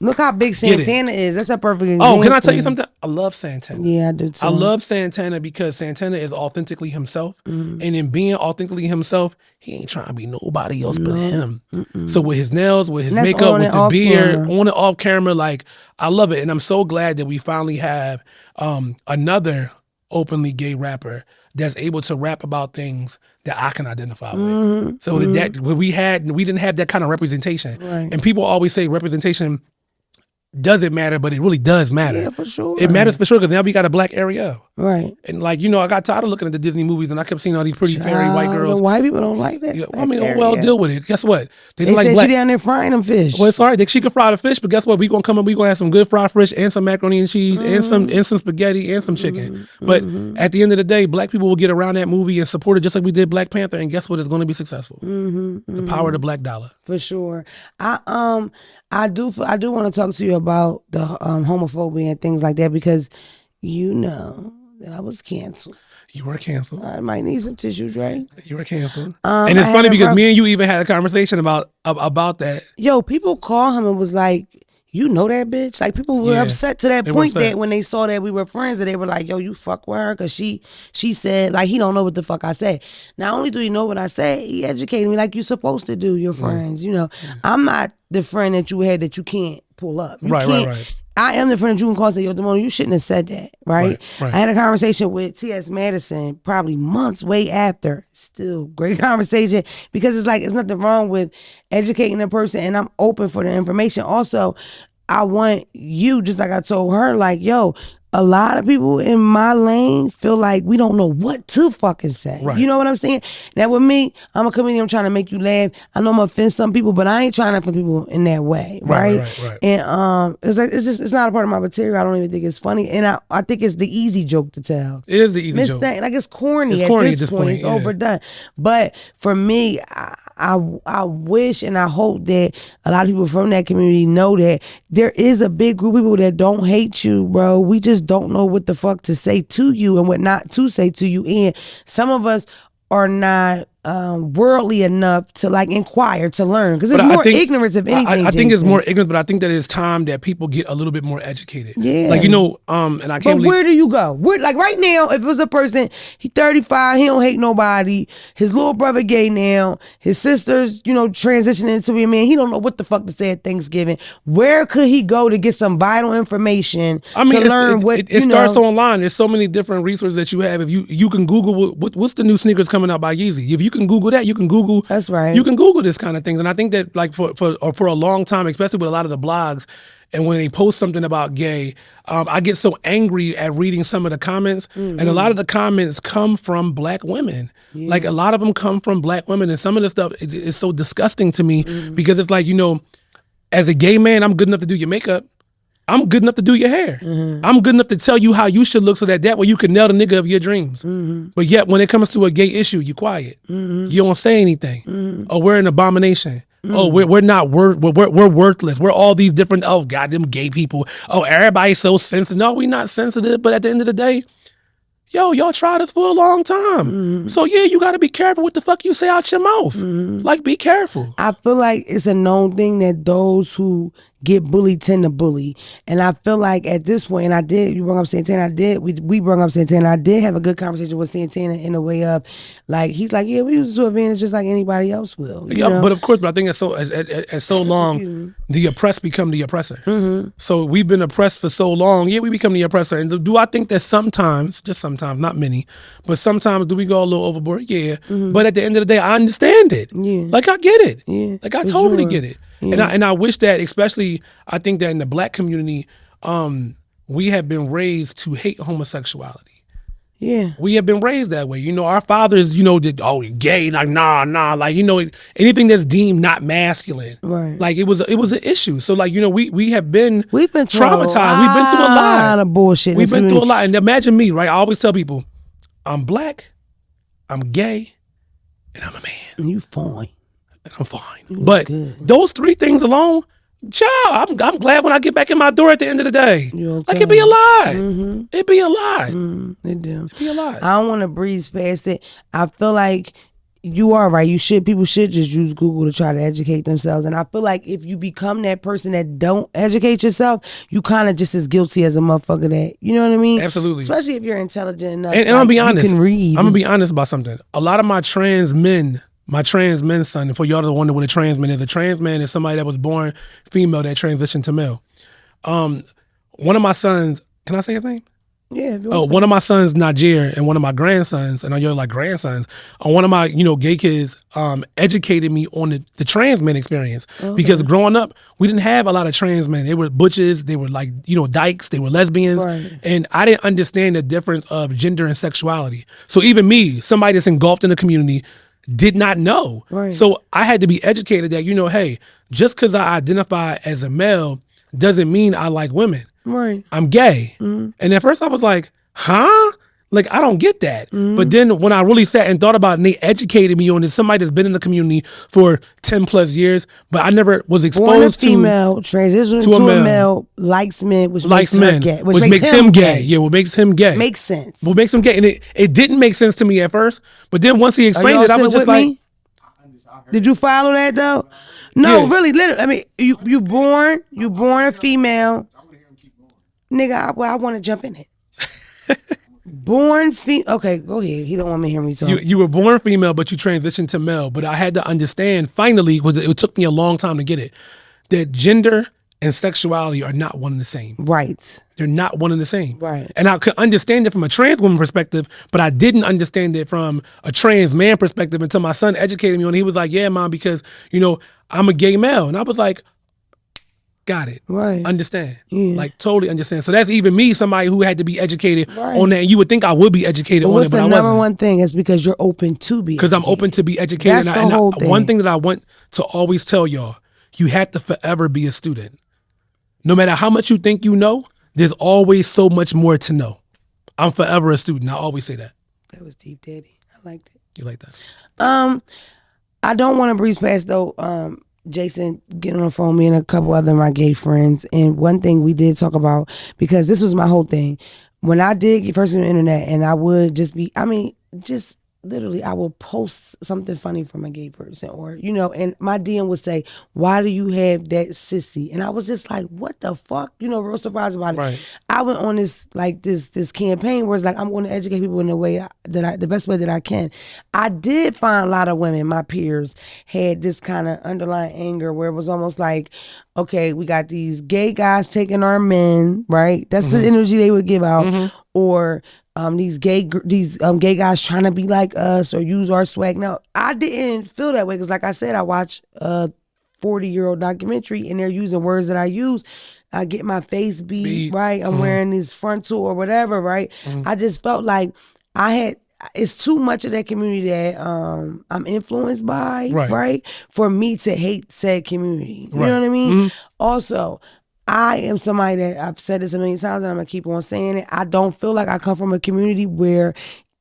look how big Santana is. That's a perfect example. Oh, can I tell you something? I love Santana. Yeah, I do too. I love Santana because Santana is authentically himself. And in being authentically himself, he ain't trying to be nobody else but him. So with his nails, with his makeup, with the beard, on and off camera, like, I love it. And I'm so glad that we finally have another openly gay rapper that's able to rap about things that I can identify with. So that we didn't have that kind of representation. And people always say representation doesn't matter, but it really does matter. Yeah, for sure. It matters for sure, because now we got a black Ariel. Right. And like, you know, I got tired of looking at the Disney movies and I kept seeing all these pretty fairy white girls. White people don't like that. You know, I mean, oh, well, deal with it. Guess what? They said she down there frying them fish. Well, sorry, she could fry the fish, but guess what? We gonna come up, we gonna have some good fried fish and some macaroni and cheese and some spaghetti and some chicken. But at the end of the day, black people will get around that movie and support it just like we did Black Panther, and guess what? It's gonna be successful. The power of the black dollar. For sure. I do want to talk to you about the homophobia and things like that, because you know that I was canceled. You were canceled. I might need some tissue, Dre. You were canceled. And it's funny because me and you even had a conversation about that. Yo, people call him and was like, you know that bitch? Like, people were upset to that point that when they saw that we were friends, that they were like, yo, you fuck with her? Because she said, like, he don't know what the fuck I said. Not only do he know what I said, he educated me like you're supposed to do, your friends. You know, I'm not the friend that you had that you can't pull up. You can't. I am the friend that you can call and say, yo, Damone, you shouldn't have said that, right? I had a conversation with T.S. Madison probably months way after. Still great conversation, because it's like, it's nothing wrong with educating a person, and I'm open for the information. Also, I want you, just like I told her, like, yo, a lot of people in my lane feel like we don't know what to fucking say. You know what I'm saying? Now with me, I'm a comedian, I'm trying to make you laugh. I know I'm gonna offend some people, but I ain't trying to offend people in that way, right? And it's like, it's not a part of my material. I don't even think it's funny, and I think it's the easy joke to tell. It is the easy joke. Like, it's corny, at this point. It's overdone. But for me, I wish and I hope that a lot of people from that community know that there is a big group of people that don't hate you, bro. We just don't know what the fuck to say to you and what not to say to you. And some of us are not worldly enough to like inquire, to learn, because it's more ignorance of anything. I think it's more ignorance, but I think that it's time that people get a little bit more educated. Like, you know, and I can't. But where do you go? Like right now, if it was a person, he 35, he don't hate nobody. His little brother gay now. His sister's, you know, transitioning into a man. He don't know what the fuck to say at Thanksgiving. Where could he go to get some vital information? To learn what it starts online. There's so many different resources that you have. If you can Google what's the new sneakers coming out by Yeezy. If you can Google that, you can Google. That's right. You can Google this kind of things, and I think that like for a long time, especially with a lot of the blogs, and when they post something about gay, I get so angry at reading some of the comments, and a lot of the comments come from black women. Like, a lot of them come from black women, and some of the stuff is so disgusting to me, because it's like, you know, as a gay man, I'm good enough to do your makeup. I'm good enough to do your hair. I'm good enough to tell you how you should look, so that way you can nail the nigga of your dreams. But yet when it comes to a gay issue, you quiet. You don't say anything. Oh, we're an abomination. Oh, we're not we're worthless. We're all these different, oh, goddamn gay people. Oh, everybody's so sensitive. No, we're not sensitive, but at the end of the day, yo, y'all tried us for a long time. So yeah, you gotta be careful what the fuck you say out your mouth. Like, be careful. I feel like it's a known thing that those who get bullied tend to bully. And I feel like at this point, and you brought up Santana, we brought up Santana. I did have a good conversation with Santana in a way of, like, he's like, yeah, we use it to advantage just like anybody else will. You know? But of course, but I think it's so long, the oppressed become the oppressor. Mm-hmm. So we've been oppressed for so long, we become the oppressor. And do I think that sometimes, just sometimes, not many, but sometimes do we go a little overboard? Yeah. Mm-hmm. But at the end of the day, I understand it. Yeah. Like, I get it. Yeah, like, I totally get it. Yeah. And I wish that, especially, I think that in the Black community, we have been raised to hate homosexuality. Yeah. We have been raised that way. You know, our fathers, you know, did, oh, gay, like, nah. Like, you know, anything that's deemed not masculine. Right. Like, it was an issue. So, like, you know, we've been traumatized. We've been through a lot of bullshit. We've been through a lot. And imagine me, right? I always tell people, I'm Black, I'm gay, and I'm a man. And you fine. And I'm fine. But those three things alone, child, I'm glad when I get back in my door at the end of the day. Okay. Like, it'd be a lie. Mm-hmm. It'd be a lie. It do. It'd be a lie. I don't want to breeze past it. I feel like you are right. People should just use Google to try to educate themselves. And I feel like if you become that person that don't educate yourself, you kind of just as guilty as a motherfucker that, you know what I mean? Absolutely. Especially if you're intelligent enough. And I'm gonna be honest. You can read. I'm gonna be honest about something. A lot of my trans men, son, and for y'all to wonder what a trans man is somebody that was born female that transitioned to male. One of my sons, can I say his name? Yeah. One of my sons, Najir, and one of my grandsons, and I know you're like grandsons, one of my, you know, gay kids educated me on the trans men experience. Okay. Because growing up, we didn't have a lot of trans men. They were butches, they were like, you know, dykes, they were lesbians. Right. And I didn't understand the difference of gender and sexuality. So even me, somebody that's engulfed in the community, did not know. Right. So I had to be educated that, you know, hey, just because I identify as a male doesn't mean I like women. Right. I'm gay. Mm-hmm. And at first I was like, huh? Like, I don't get that. Mm-hmm. But then when I really sat and thought about it and they educated me on it, somebody that's been in the community for 10 plus years, but I never was exposed to female, transition to a male, likes men, which makes him gay. Which makes him gay. Yeah, what makes him gay. Makes sense. What makes him gay. And it didn't make sense to me at first, but then once he explained it, I was just like... Me? Did you follow that though? No, yeah. Really, literally. I mean, you born a female. Nigga, I want to jump in it. Born female. Okay, go ahead. He don't want me to hear me talk. You were born female, but you transitioned to male. But I had to understand, finally, it took me a long time to get it, that gender and sexuality are not one and the same. Right. They're not one and the same. Right. And I could understand it from a trans woman perspective, but I didn't understand it from a trans man perspective until my son educated me on it. He was like, yeah, Mom, because, you know, I'm a gay male. And I was like, got it. Right. Understand. Yeah. Like, totally understand. So that's even me, somebody who had to be educated on that. And you would think I would be educated on it, but I wasn't. What's the number one thing is because you're open to be educated. Because I'm open to be educated. That's the whole thing. One thing that I want to always tell y'all, you have to forever be a student. No matter how much you think you know, there's always so much more to know. I'm forever a student. I always say that. That was deep, Daddy. I liked it. You like that? I don't want to breeze past though. Jacen getting on the phone, me and a couple other of my gay friends, and one thing we did talk about, because this was my whole thing. When I did get first on the internet, and I would just literally, I will post something funny from a gay person, or, you know, and my DM would say, why do you have that sissy? And I was just like, what the fuck? You know, real surprised about it. Right. I went on this campaign where it's like, I'm going to educate people in the way the best way that I can. I did find a lot of women, my peers, had this kind of underlying anger where it was almost like, okay, we got these gay guys taking our men, right? That's the energy they would give out. Or these gay guys trying to be like us or use our swag. Now, I didn't feel that way because, like I said, I watched a 40-year-old documentary and they're using words that I use. I get my face beat, right? I'm wearing this frontal or whatever, right? I just felt like it's too much of that community that I'm influenced by, right? For me to hate said community. You know what I mean? Also, I am somebody that, I've said this a million times and I'm going to keep on saying it, I don't feel like I come from a community where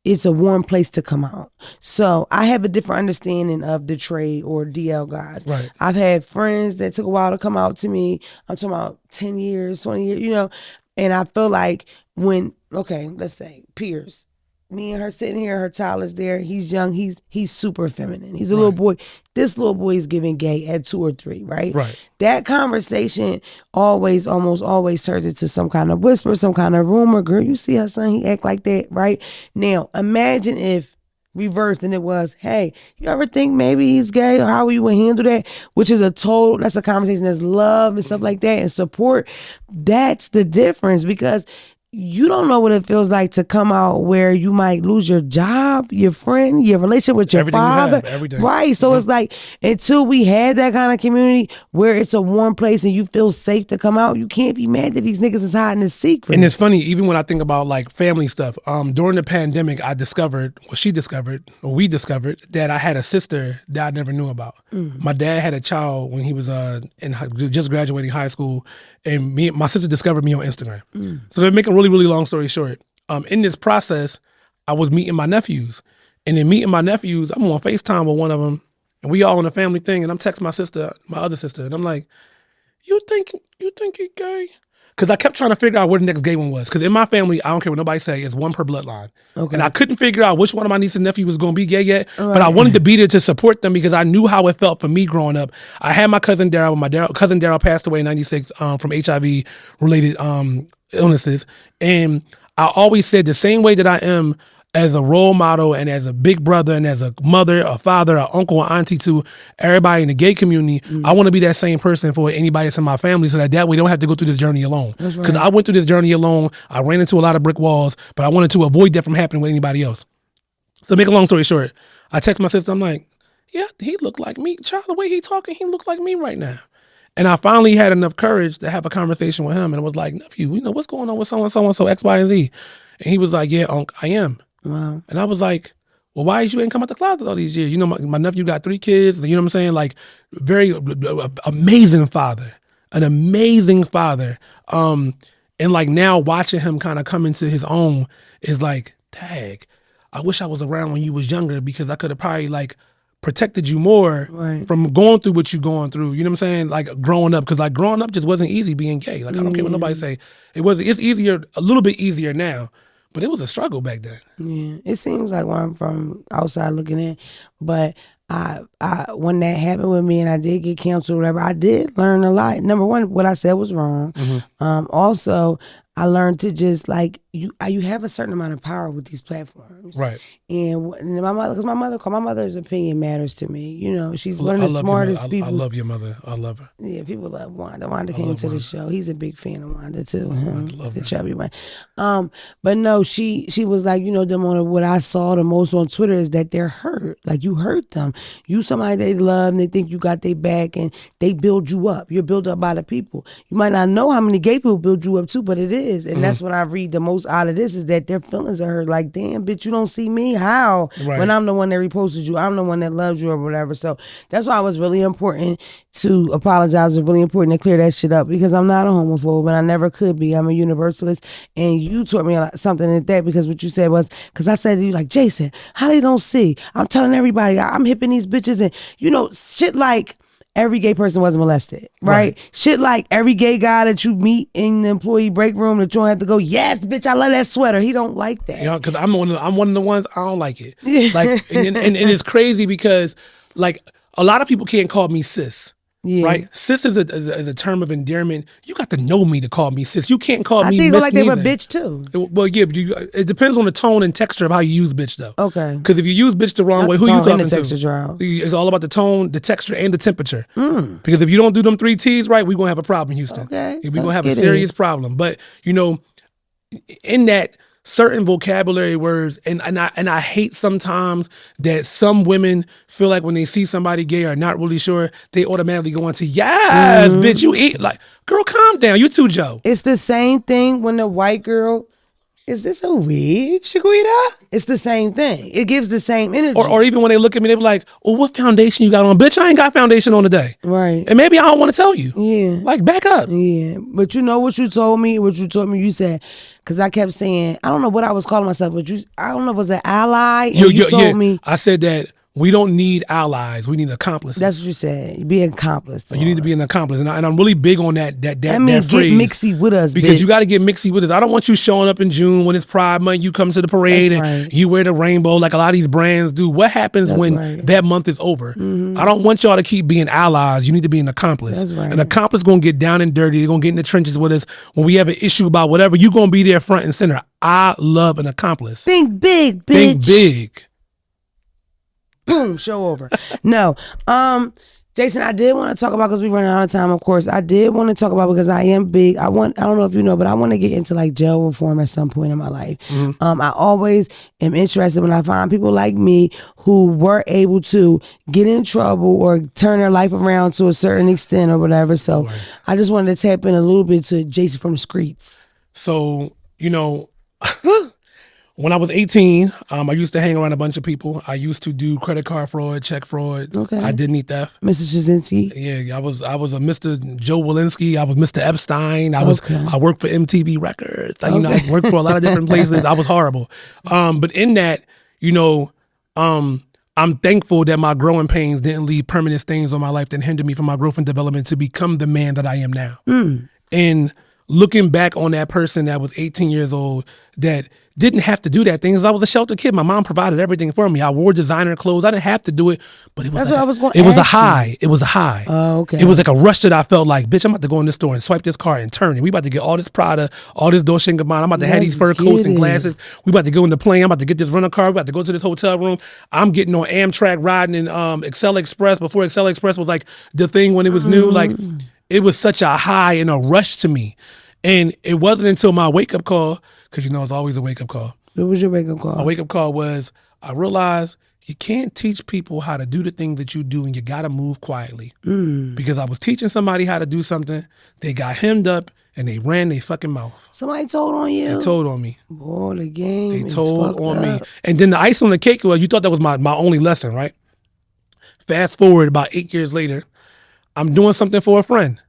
it's a warm place to come out. So I have a different understanding of the trade or DL guys. Right. I've had friends that took a while to come out to me. I'm talking about 10 years, 20 years, you know, and I feel like let's say peers, me and her sitting here, her Tyler's there. He's young. He's super feminine. He's a little boy. This little boy is giving gay at 2 or 3, right? Right. That conversation almost always turns into some kind of whisper, some kind of rumor. Girl, you see her son, he act like that, right? Now, imagine if reversed and it was, hey, you ever think maybe he's gay or how you would handle that? Which is that's a conversation that's love and stuff like that and support. That's the difference, because you don't know what it feels like to come out where you might lose your job, your friend, your relationship with your father. Everything. Right. So it's like, until we had that kind of community where it's a warm place and you feel safe to come out, you can't be mad that these niggas is hiding the secret. And it's funny, even when I think about like family stuff, during the pandemic, we discovered that I had a sister that I never knew about. My dad had a child when he was just graduating high school, and my sister discovered me on Instagram. So to make a really, really long story short, in this process, I was meeting my nephews. And in meeting my nephews, I'm on FaceTime with one of them, and we all on a family thing, and I'm texting my other sister, and I'm like, you think he gay? Because I kept trying to figure out where the next gay one was. Because in my family, I don't care what nobody say, it's one per bloodline. Okay. And I couldn't figure out which one of my nieces and nephews was going to be gay yet. Right. But I wanted to be there to support them because I knew how it felt for me growing up. I had my cousin Daryl. Cousin Daryl passed away in 96 from HIV-related illnesses. And I always said the same way that I am as a role model and as a big brother and as a mother, a father, an uncle, an auntie to everybody in the gay community, I want to be that same person for anybody that's in my family so that way don't have to go through this journey alone. Because I went through this journey alone. I ran into a lot of brick walls, but I wanted to avoid that from happening with anybody else. So make a long story short, I text my sister, I'm like, yeah, he looked like me. Child, the way he talking, he looked like me right now. And I finally had enough courage to have a conversation with him. And it was like, nephew, what's going on with so-and-so, X, Y, and Z? And he was like, yeah, Unc, I am. Wow. And I was like, well, why you ain't come out the closet all these years? My nephew got 3 kids. You know what I'm saying? Like, very amazing father, an amazing father. And like now watching him kind of come into his own is like, dang, I wish I was around when you was younger because I could have probably like protected you more from going through what you going through. You know what I'm saying? Like growing up, because like growing up just wasn't easy being gay. Like I don't care what nobody say. It's easier, a little bit easier now. But it was a struggle back then. Yeah, it seems like where I'm from outside looking in. But I when that happened with me and I did get canceled or whatever, I did learn a lot. Number one, what I said was wrong. Also, I learned to just like you have a certain amount of power with these platforms, right? And my mother's opinion matters to me. She's one of the smartest people. I love your mother. I love her. Yeah, people love Wanda. Wanda came to the show. He's a big fan of Wanda too. The chubby one. But no, she was like, them on what I saw the most on Twitter is that they're hurt. Like you hurt them. You somebody they love and they think you got their back and they build you up. You're built up by the people. You might not know how many gay people build you up too, but it is. And that's what I read the most out of this is that their feelings are hurt. Like, damn, bitch, you don't see me? How? Right. When I'm the one that reposted you, I'm the one that loves you or whatever. So that's why it was really important to apologize. It was really important to clear that shit up because I'm not a homophobe and I never could be. I'm a universalist. And you taught me something like that because what you said was, because I said to you, like, Jacen, how they don't see? I'm telling everybody, I'm hipping these bitches and, shit like, every gay person wasn't molested, right? Shit like every gay guy that you meet in the employee break room that you don't have to go, yes, bitch, I love that sweater. He don't like that. Yeah, because I'm one of the ones I don't like it. Like, and it's crazy because like a lot of people can't call me sis. Yeah. Right? Sis is a term of endearment. You got to know me to call me sis. You can't call me miss. I think like they were bitch too. Well, yeah, it depends on the tone and texture of how you use bitch though. Okay. Because if you use bitch the wrong way, who you talking to? It's all about the tone, the texture, and the temperature. Because if you don't do them 3 T's right, we're going to have a problem, Houston. Okay. We're going to have a serious problem. But, in that certain vocabulary words, and I hate sometimes that some women feel like when they see somebody gay or not really sure, they automatically go into, yes, bitch, you eat. Like, girl, calm down. You too, Joe. It's the same thing when the white girl, is this a weave, Shaquita? It's the same thing. It gives the same energy. Or even when they look at me, they be like, well, what foundation you got on? Bitch, I ain't got foundation on today. Right. And maybe I don't want to tell you. Yeah. Like, back up. Yeah. But you know what you told me? You said, because I kept saying, I don't know what I was calling myself, but I don't know if it was an ally. And you told me. I said that We don't need allies. We need accomplices. That's what you said. Be an accomplice. You need to be an accomplice, and I'm really big on that. That get phrase. mixy with us, because bitch. you got to get mixy with us. I don't want you showing up in June when it's Pride Month. You come to the parade and you wear the rainbow like a lot of these brands do. What happens when that month is over? I don't want y'all to keep being allies. You need to be an accomplice. That's right. An accomplice gonna get down and dirty. They're gonna get in the trenches with us when we have an issue about whatever. You gonna be there front and center. I love an accomplice. Think big, bitch. Think big. Boom, show over. No. Jacen, I did want to talk about, because we running out of time, of course. I did want to talk about, because I am big. I don't know if you know, but I want to get into like jail reform at some point in my life. I always am interested when I find people like me who were able to get in trouble or turn their life around to a certain extent or whatever. So I just wanted to tap in a little bit to Jacen from the streets. So, you know, when I was 18, I used to hang around a bunch of people. I used to do credit card fraud, check fraud, identity theft. Mr. Jasinski? Yeah, I was a Mr. Joe Walensky. I was Mr. Epstein. I worked for MTV Records. Like, you know, I worked for a lot of different places. I was horrible. But in that, you know, I'm thankful that my growing pains didn't leave permanent stains on my life that hindered me from my growth and development to become the man that I am now. And looking back on that person that was 18 years old that didn't have to do that thing, because I was a shelter kid. My mom provided everything for me. I wore designer clothes. I didn't have to do it, but it was it was a high. It was a high. Oh, okay. It was like a rush that I felt like, bitch, I'm about to go in this store and swipe this card and turn it. We about to get all this Prada, all this Dolce & Gabbana. I'm about to have these fur coats and glasses. We about to go in the plane. I'm about to get this rental car. We about to go to this hotel room. I'm getting on Amtrak riding in Excel Express before Excel Express was like the thing when it was new. Like, it was such a high and a rush to me. And it wasn't until my wake-up call, because you know it's always a wake-up call. What was your wake-up call? My wake-up call was, I realized you can't teach people how to do the thing that you do, and you got to move quietly. Because I was teaching somebody how to do something, they got hemmed up, and they ran their fucking mouth. Somebody told on you? They told on me. Boy, the game They is told on up. me. And then the ice on the cake was, you thought that was my only lesson, right? Fast forward about 8 years later, I'm doing something for a friend.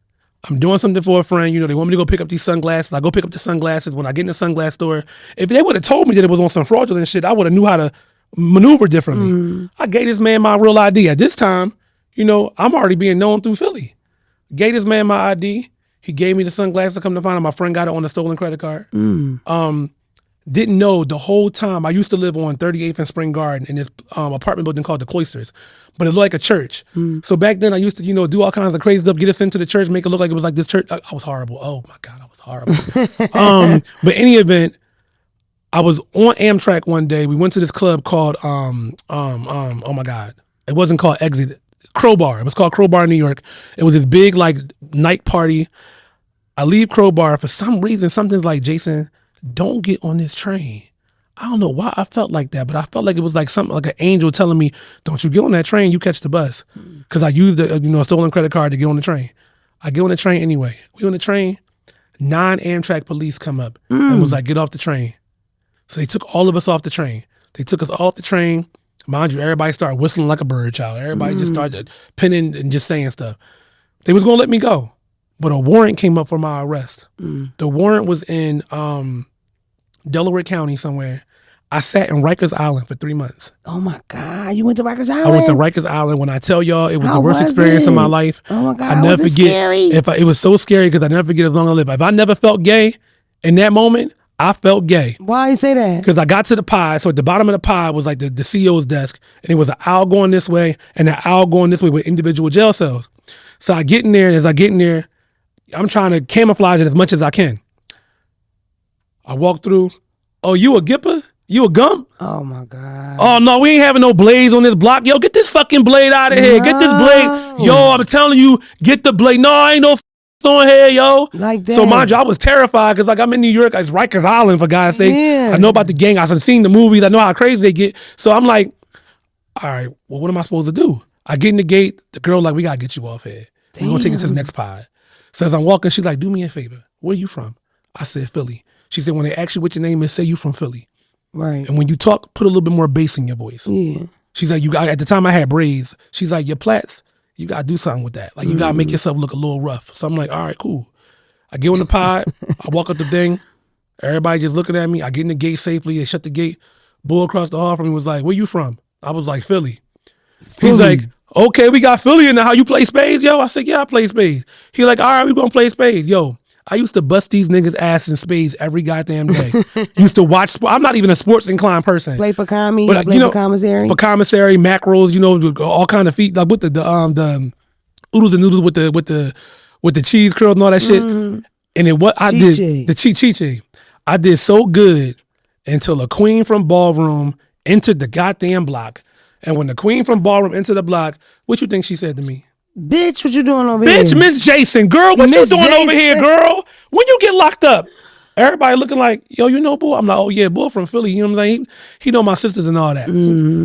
You know, they want me to go pick up these sunglasses. I go pick up the sunglasses. When I get in the sunglass store, if they would have told me that it was on some fraudulent shit, I would have knew how to maneuver differently. I gave this man my real ID. At this time, you know, I'm already being known through Philly. Gave this man my ID. He gave me the sunglasses to come to find out. My friend got it on a stolen credit card. Didn't know the whole time. I used to live on 38th and Spring Garden in this apartment building called the Cloisters, but it looked like a church. So back then I used to, you know, do all kinds of crazy stuff, get us into the church, make it look like it was like this church. I was horrible. Oh my God, I was horrible. But any event, I was on Amtrak one day. We went to this club called, oh my God, it wasn't called Exit, Crowbar. It was called Crowbar in New York. It was this big like night party. I leave Crowbar. For some reason, something's like, Jacen, don't get on this train. I don't know why I felt like that, but I felt like it was like something like an angel telling me, don't you get on that train, you catch the bus. Because I used a stolen credit card to get on the train. I get on the train anyway. We on the train, 9 Amtrak police come up and was like, get off the train. So they took all of us off the train. They took us off the train. Mind you, everybody started whistling like a bird, child. Everybody just started pinning and just saying stuff. They was going to let me go. But a warrant came up for my arrest. The warrant was in Delaware County somewhere. I sat in Rikers Island for 3 months. Oh my God, you went to Rikers Island? I went to Rikers Island. When I tell y'all, it was How the worst was experience it? of my life. Oh my God, I never was it forget. scary? It was so scary because I never forget as long as I live. If I never felt gay in that moment, I felt gay. Why you say that? Because I got to the pod. So at the bottom of the pod was like the CEO's desk, and it was an aisle going this way and an aisle going this way with individual jail cells. So I get in there, and as I get in there, I'm trying to camouflage it as much as I can. I walk through. Oh, you a Gipper? You a Gump? Oh my God. Oh no, we ain't having no blades on this block. Yo, get this fucking blade out of here. Get this blade. Yo, I'm telling you, get the blade. No, I ain't no on here, yo. Like that. So mind you, I was terrified because like I'm in New York, it's Rikers Island for God's sake. Yeah. I know about the gang. I've seen the movies. I know how crazy they get. So I'm like, all right, well, what am I supposed to do? I get in the gate. The girl like, we gotta get you off here. We're gonna take you to the next pod. So as I'm walking, she's like, do me a favor. Where you from? I said, Philly. She said, when they ask you what your name is, say you from Philly. Right. And when you talk, put a little bit more bass in your voice. Yeah. She's like, at the time I had braids. She's like, your plaits, you gotta do something with that. Like you gotta make yourself look a little rough. So I'm like, all right, cool. I get on the pod, I walk up the thing, everybody just looking at me. I get in the gate safely, they shut the gate. Bull across the hall from me was like, where you from? I was like, Philly. He's like, Philly. okay, we got Philly in the house. You play spades, yo? I said, yeah, I play spades. He like, all right, we gonna play spades. Yo, I used to bust these niggas' ass in spades every goddamn day. Used to watch sport. I'm not even a sports inclined person. Play for commie, But play for commissary. For commissary, macros, all kind of feet, like with the oodles and noodles with the cheese curls and all that shit. And then what I did, the chiche. I did so good until a queen from ballroom entered the goddamn block. And when the queen from ballroom entered the block, what you think she said to me? Bitch, what you doing over here? Bitch, Miss Jacen, girl, what you doing over here, girl? When you get locked up? Everybody looking like, yo, you know, boy. I'm like, oh yeah, boy from Philly. You know what I'm saying? He know my sisters and all that.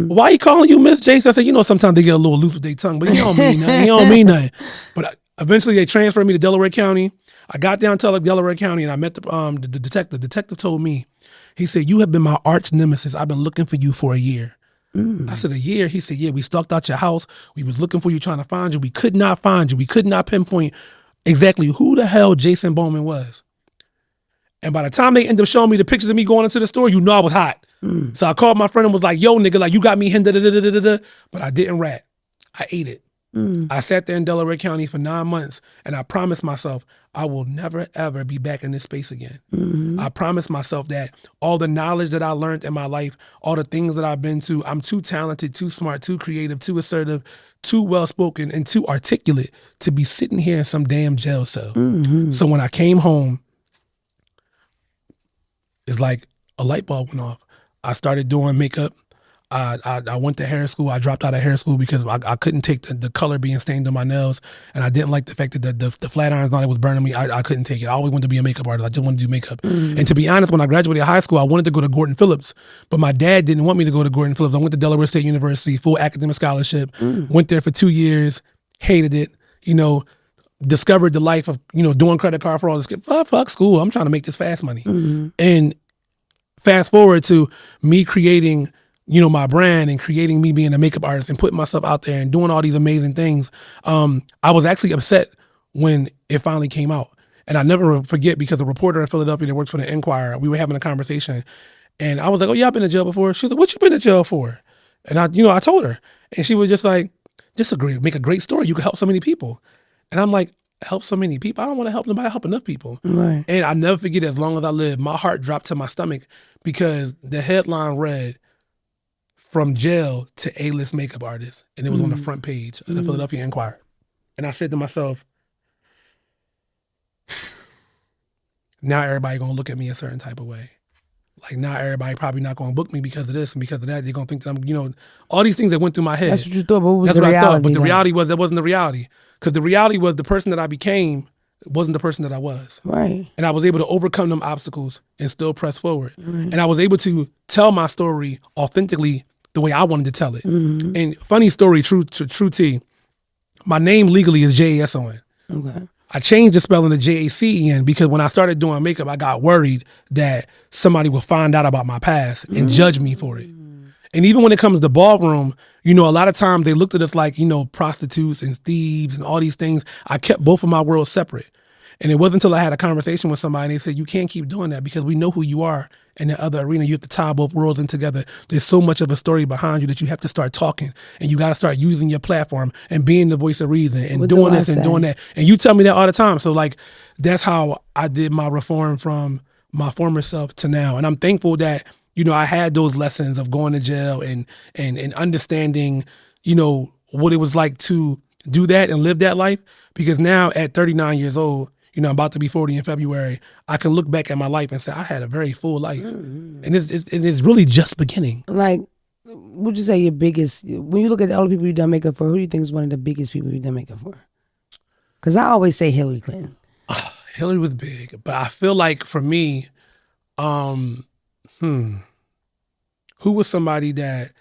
Why he calling you Miss Jacen? I said, you know, sometimes they get a little loose with their tongue, but he don't mean nothing. He don't mean nothing. But eventually they transferred me to Delaware County. I got down to Delaware County and I met the detective. The detective told me, he said, you have been my arch nemesis. I've been looking for you for a year. I said, a year? He said, yeah, we stalked out your house. We was looking for you, trying to find you. We could not find you. We could not pinpoint exactly who the hell Jacen Bowman was. And by the time they ended up showing me the pictures of me going into the store, you know I was hot. So I called my friend and was like, yo, nigga, like you got me hinda da da da da da. But I didn't rat. I ate it. I sat there in Delaware County for 9 months and I promised myself I will never, ever be back in this space again. I promised myself that all the knowledge that I learned in my life, all the things that I've been to, I'm too talented, too smart, too creative, too assertive, too well-spoken, and too articulate to be sitting here in some damn jail cell. So when I came home, it's like a light bulb went off. I started doing makeup. I went to hair school. I dropped out of hair school because I couldn't take the color being stained on my nails, and I didn't like the fact that the flat irons on it was burning me. I couldn't take it. I always wanted to be a makeup artist. I just wanted to do makeup. And to be honest, when I graduated high school, I wanted to go to Gordon Phillips, but my dad didn't want me to go to Gordon Phillips. I went to Delaware State University, full academic scholarship. Went there for 2 years, hated it. Discovered the life of doing credit card fraud. Fuck school. I'm trying to make this fast money. And fast forward to me creating my brand and creating me being a makeup artist and putting myself out there and doing all these amazing things. I was actually upset when it finally came out. And I never forget, because a reporter in Philadelphia that works for the Enquirer, we were having a conversation and I was like, oh yeah, I've been in jail before. She was like, what you been in jail for? And I told her, and she was just like, make a great story. You could help so many people. And I'm like, help so many people? I don't want to help nobody. I help enough people. Right. And I never forget, as long as I live, my heart dropped to my stomach because the headline read, from jail to A-list makeup artist. And it was on the front page of the Philadelphia Enquirer. And I said to myself, now everybody gonna look at me a certain type of way. Like now everybody probably not gonna book me because of this and because of that. They're gonna think that I'm, all these things that went through my head. That's what you thought, but what was That's the what reality? I thought. But the reality was that wasn't the reality. Because the reality was the person that I became wasn't the person that I was. Right. And I was able to overcome them obstacles and still press forward. And I was able to tell my story authentically the way I wanted to tell it. And funny story, true T, my name legally is J-A-S-O-N. Okay. I changed the spelling to J-A-C-E-N because when I started doing makeup, I got worried that somebody would find out about my past and judge me for it. And even when it comes to ballroom, a lot of times they looked at us like, prostitutes and thieves and all these things. I kept both of my worlds separate. And it wasn't until I had a conversation with somebody and they said, you can't keep doing that because we know who you are in the other arena. You have to tie both worlds in together. There's so much of a story behind you that you have to start talking, and you got to start using your platform and being the voice of reason and doing this and doing that. And you tell me that all the time. So like, that's how I did my reform from my former self to now. And I'm thankful that, I had those lessons of going to jail and understanding, what it was like to do that and live that life. Because now at 39 years old, I'm about to be 40 in February, I can look back at my life and say I had a very full life. And it's really just beginning. Like, would you say your biggest, when you look at all the people you've done makeup for, who do you think is one of the biggest people you've done makeup for? Because I always say Hillary Clinton. Hillary was big, but I feel like for me, who was somebody that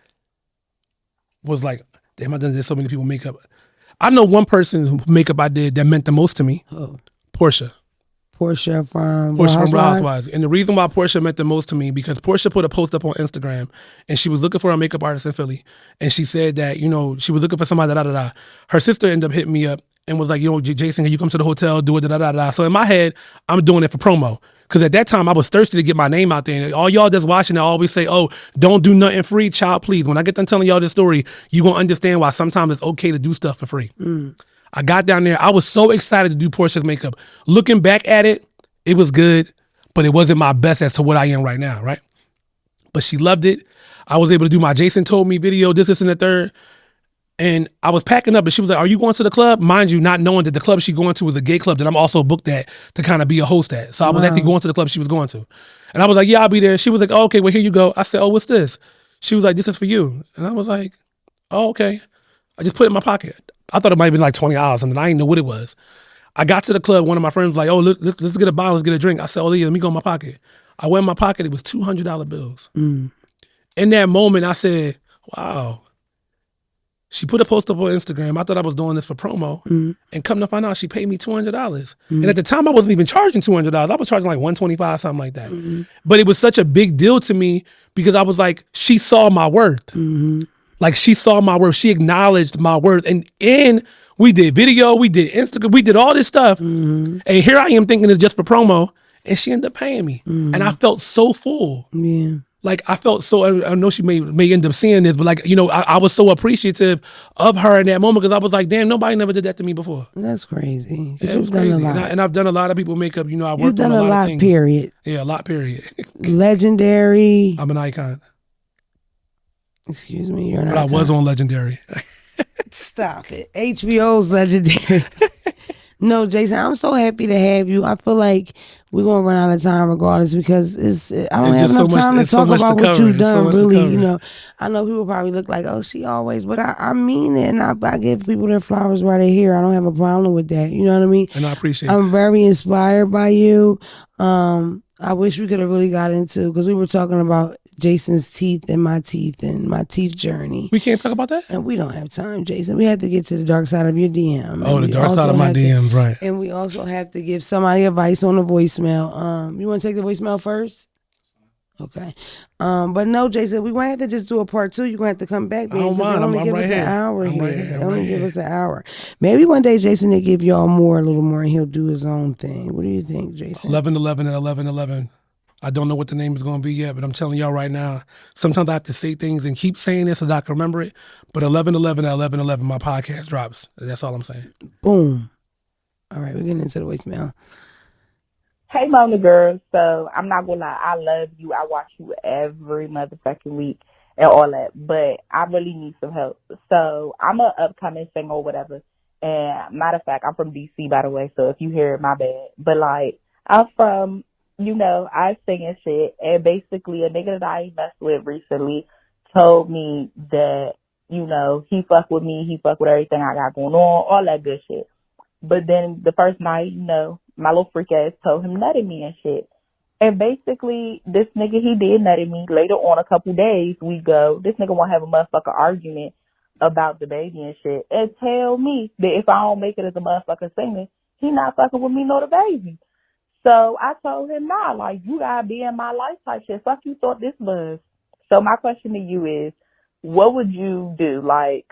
was like, damn, I done did so many people makeup. I know one person's makeup I did that meant the most to me. Oh. Portia. Portia from Real Housewives. And the reason why Portia meant the most to me, because Portia put a post up on Instagram and she was looking for a makeup artist in Philly. And she said that, she was looking for somebody, da-da-da-da. Her sister ended up hitting me up and was like, Jacen, can you come to the hotel, do it, da-da-da-da. So in my head, I'm doing it for promo. Because at that time, I was thirsty to get my name out there. And all y'all that's watching, I always say, oh, don't do nothing free, child, please. When I get done telling y'all this story, you going to understand why sometimes it's okay to do stuff for free. I got down there. I was so excited to do Portia's makeup. Looking back at it, it was good, but it wasn't my best as to what I am right now, right? But she loved it. I was able to do my Jacen Told Me video, this, and the third. And I was packing up, and she was like, are you going to the club? Mind you, not knowing that the club she going to was a gay club that I'm also booked at to kind of be a host at. So I was actually going to the club she was going to. And I was like, yeah, I'll be there. She was like, oh, okay, well, here you go. I said, oh, what's this? She was like, this is for you. And I was like, oh, okay. I just put it in my pocket. I thought it might have been like $20 or something. I didn't know what it was. I got to the club. One of my friends was like, oh, let's get a bottle. Let's get a drink. I said, oh, yeah, let me go in my pocket. I went in my pocket. It was $200 bills. In that moment, I said, wow. She put a post up on Instagram. I thought I was doing this for promo. And come to find out, she paid me $200. And at the time, I wasn't even charging $200. I was charging like $125, something like that. But it was such a big deal to me because I was like, she saw my worth. Like, she saw my worth. She acknowledged my worth. And we did video, we did Instagram, we did all this stuff. And here I am thinking it's just for promo. And she ended up paying me. And I felt so full. Yeah. Like, I felt so, I know she may end up seeing this, but like, you know, I was so appreciative of her in that moment because I was like, damn, nobody never did that to me before. That's crazy. Yeah, it was crazy. And I've done a lot of people makeup. You know, I worked on a lot of things. Period. Yeah, a lot, period. Legendary. I'm an icon. Excuse me, you're an icon. But I was on Legendary. Stop it. HBO's Legendary. No, Jacen, I'm so happy to have you. I feel like we're gonna run out of time regardless because I don't have enough time to talk about what you've done. Really, you know, I know people probably look like, oh, she always, but I mean it, and I give people their flowers while they're here. I don't have a problem with that. You know what I mean? And I appreciate it. I'm very inspired by you. I wish we could have really got into, because we were talking about Jacen's teeth and my teeth journey. We can't talk about that? And we don't have time, Jacen. We had to get to the dark side of your DM. Oh, the dark side of my DMs, right. And we also have to give somebody advice on the voicemail. You want to take the voicemail first? Okay. But no, Jacen, we might have to just do a part 2. You're going to have to come back, man, because they only give us an hour here. They only give us an hour. Maybe one day Jacen will give y'all a little more, and he'll do his own thing. What do you think, Jacen? 11-11 and 11-11. I don't know what the name is going to be yet, but I'm telling y'all right now, sometimes I have to say things and keep saying this so that I can remember it. But 11-11 and 11-11, my podcast drops. That's all I'm saying. Boom. All right, we're getting into the voicemail. Hey, Mona girl. So I'm not gonna lie, I love you. I watch you every motherfucking week and all that, but I really need some help. So I'm an upcoming singer or whatever. And matter of fact, I'm from DC, by the way. So if you hear it, my bad. But like, I'm from, you know, I sing and shit. And basically, a nigga that I messed with recently told me that, you know, he fuck with me, he fuck with everything I got going on, all that good shit. But then the first night, you know, my little freak ass told him nutted me and shit. And basically, this nigga, he did nutted me. Later on, a couple days, we go, this nigga want to have a motherfucker argument about the baby and shit. And tell me that if I don't make it as a motherfucker singer, he not fucking with me nor the baby. So I told him, nah, like, you gotta be in my life type shit. Fuck you thought this was. So my question to you is, what would you do? Like,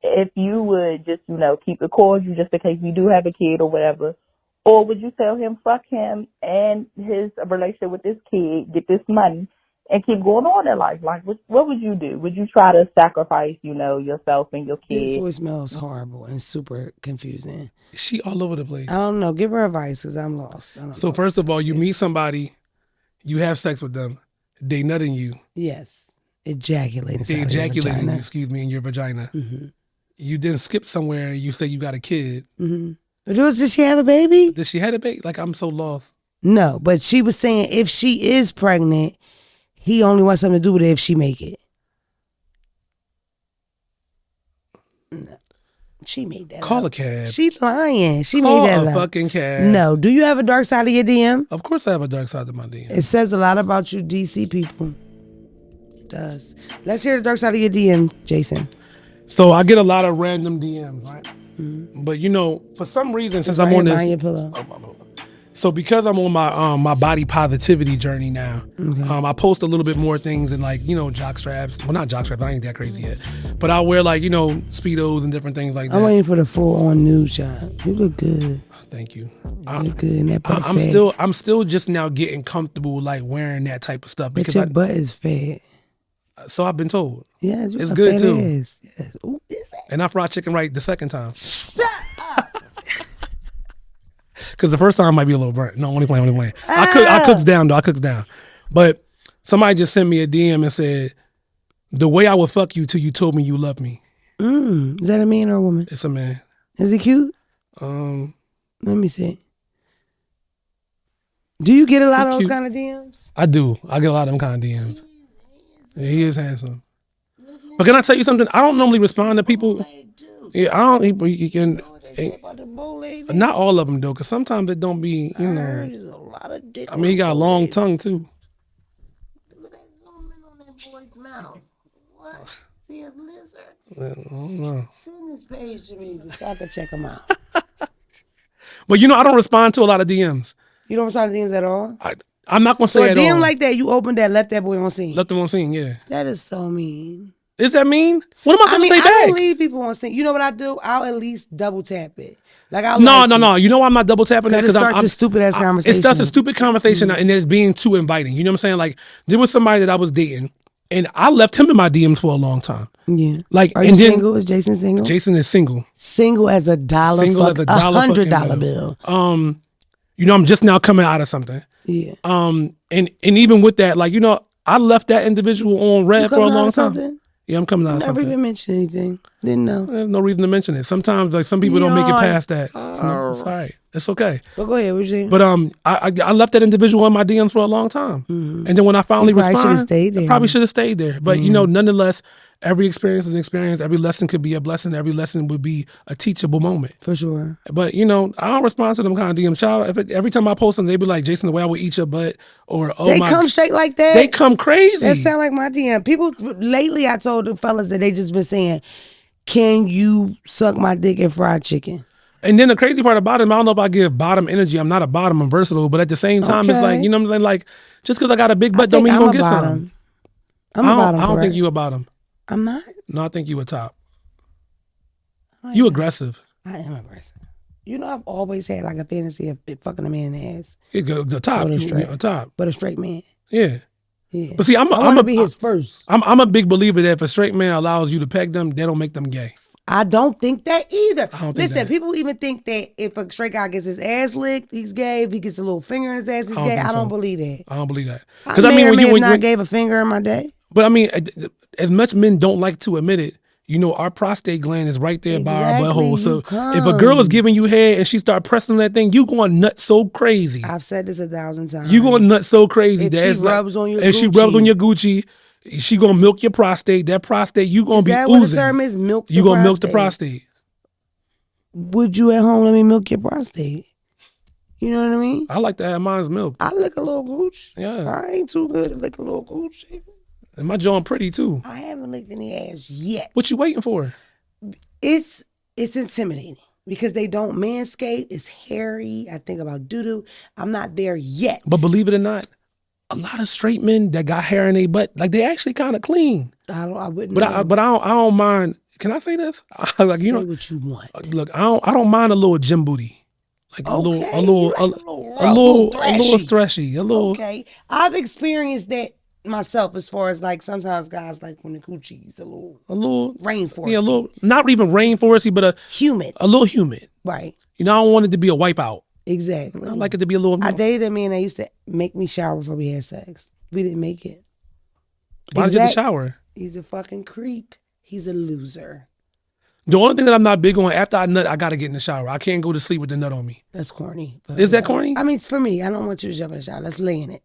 if you would just, you know, keep it cordial just in case you do have a kid or whatever, or would you tell him, fuck him and his relationship with this kid, get this money, and keep going on in life? Like, what would you do? Would you try to sacrifice, you know, yourself and your kid? This voicemail is horrible and super confusing. She all over the place. I don't know. Give her advice because I'm lost. So first of all, you meet somebody, you have sex with them, they nutting you. Yes. Ejaculating. They ejaculating you, excuse me, in your vagina. Mm-hmm. You then skip somewhere and you say you got a kid. Mm-hmm. Did she have a baby? Did she have a baby? Like, I'm so lost. No, but she was saying if she is pregnant, he only wants something to do with it if she make it. No. She made that Call up. a cab. She lying. She Call made that a up. fucking cab. No. Do you have a dark side of your DM? Of course I have a dark side of my DM. It says a lot about you DC people. It does. Let's hear the dark side of your DM, Jacen. So I get a lot of random DMs, right? Mm-hmm. But you know, for some reason, since I'm on this, So because I'm on my body positivity journey now, I post a little bit more things in like, jock straps. Well, not jock straps, I ain't that crazy yet. But I wear like, Speedos and different things like that. I'm waiting for the full on nude shot. You look good. Thank you. You look good in that butt I'm still just now getting comfortable like wearing that type of stuff because your butt is fat. So I've been told. Yeah, it's good too. Yes. Ooh, and I fried chicken right the second time. Shut up. Because the first time might be a little burnt. No, only playing. I cooks down though. I cooks down. But somebody just sent me a DM and said, the way I would fuck you till you told me you love me. Is that a man or a woman? It's a man. Is he cute? Let me see. Do you get a lot of those kind of DMs? I do. I get a lot of them kind of DMs. Yeah, he is handsome. But can I tell you something? I don't normally respond to people. Yeah, I don't. He can. Not all of them though, because sometimes it don't be. I mean, he got a long tongue too. Look at that zoom in on that boy's mouth. What? See a lizard? I don't know. Send this page to me so I can check him out. But I don't respond to a lot of DMs. You don't respond to DMs at all? I'm not gonna say at all. So a DM all. like that, you opened that, left that boy on scene. Left him on scene, yeah. That is so mean. Is that mean? What am I supposed to say back? I don't leave people on scene. You know what I do? I'll at least double tap it. Like No. You know why I'm not double tapping that? Because it starts a stupid ass conversation. It starts a stupid conversation and it's being too inviting. You know what I'm saying? Like there was somebody that I was dating, and I left him in my DMs for a long time. Yeah. Like, are you single? Is Jacen single? Jacen is single. Single as a dollar. Single as a $100 bill. I'm just now coming out of something. Yeah. And even with that, like I left that individual on red for a long time. Yeah, I'm coming out of something. Never even mentioned anything. Didn't know. There's no reason to mention it. Sometimes, like some people don't make it past that. It's all right. It's okay. Well, go ahead. What you saying? But I left that individual in my DMs for a long time, and then when I finally responded, I probably should have stayed there. But nonetheless, every experience is an experience. Every lesson could be a blessing. Every lesson would be a teachable moment. For sure. But, I don't respond to them kind of DMs. Child, every time I post them, they be like, Jacen, the way I would eat your butt. Or, they come straight like that? They come crazy. That sound like my DM. People, lately I told the fellas that they just been saying, can you suck my dick and fried chicken? And then the crazy part about it, I don't know if I give bottom energy. I'm not a bottom. I'm versatile. But at the same time, it's like, you know what I'm saying? Like, just because I got a big butt don't mean you're going to get something. I'm a bottom. I don't think you a bottom. I'm not? No, I think you a top. You aggressive. I am aggressive. I've always had like a fantasy of fucking a man in the ass. The top. A top. But a straight man. Yeah. Yeah. But see, I'm gonna be his first. I'm a big believer that if a straight man allows you to peg them, they don't make them gay. I don't think that either. Listen, people even think that if a straight guy gets his ass licked, he's gay. If he gets a little finger in his ass, he's gay. I don't believe that. I don't believe that. Because when you gave a finger in my day. But I mean, as much men don't like to admit it, our prostate gland is right there by our butthole. So if a girl is giving you head and she start pressing that thing, you going nuts so crazy. I've said this 1,000 times. You going nuts so crazy. If she rubs on your Gucci. If she rubs on your Gucci, she gonna milk your prostate. That prostate, you gonna be oozing. Is that what the term is? Milk the prostate. You gonna milk the prostate. Would you at home let me milk your prostate? You know what I mean? I like to have mine's milk. I lick a little gooch. Yeah. I ain't too good to lick a little gooch. And my joint pretty too. I haven't licked any ass yet. What you waiting for? It's intimidating because they don't manscape. It's hairy. I think about doo-doo. I'm not there yet. But believe it or not, a lot of straight men that got hair in their butt, like they actually kind of clean. I wouldn't. But I don't mind. Can I say this? Like say what you want. Look, I don't mind a little gym booty. Like a little stretchy. Okay. I've experienced that myself as far as like sometimes guys like when the coochie's a little rainforest. Yeah, a little, not even rainforesty, but humid. A little humid. Right. I don't want it to be a wipeout. Exactly. I like it to be a little. I dated a man that used to make me shower before we had sex. We didn't make it. Why did you shower? He's a fucking creep. He's a loser. The only thing that I'm not big on, after I nut, I gotta get in the shower. I can't go to sleep with the nut on me. That's corny. Is that corny? I mean, it's for me. I don't want you to jump in the shower. Let's lay in it.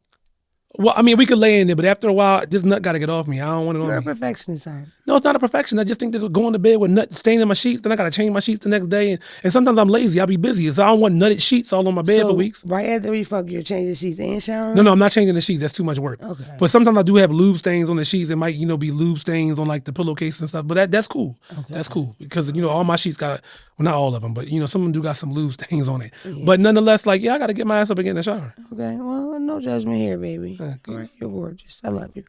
Well, I mean, we could lay in there, but after a while, this nut got to get off me. I don't want it on me. You're a perfectionist, son. No, it's not a perfection. I just think that going to bed with nut staining in my sheets, then I got to change my sheets the next day. And sometimes I'm lazy. I'll be busy. So I don't want nutted sheets all on my bed for weeks. Right after we fuck, you're changing sheets and showering? No, I'm not changing the sheets. That's too much work. Okay. But sometimes I do have lube stains on the sheets. It might, be lube stains on like the pillowcase and stuff. But that's cool. Okay. That's cool. Because, all my sheets got Well, not all of them, but some of them do got some loose things on it. But nonetheless, like, yeah, I got to get my ass up and get in the shower. Okay, well, no judgment here, baby. Okay. All right, you're gorgeous. I love you.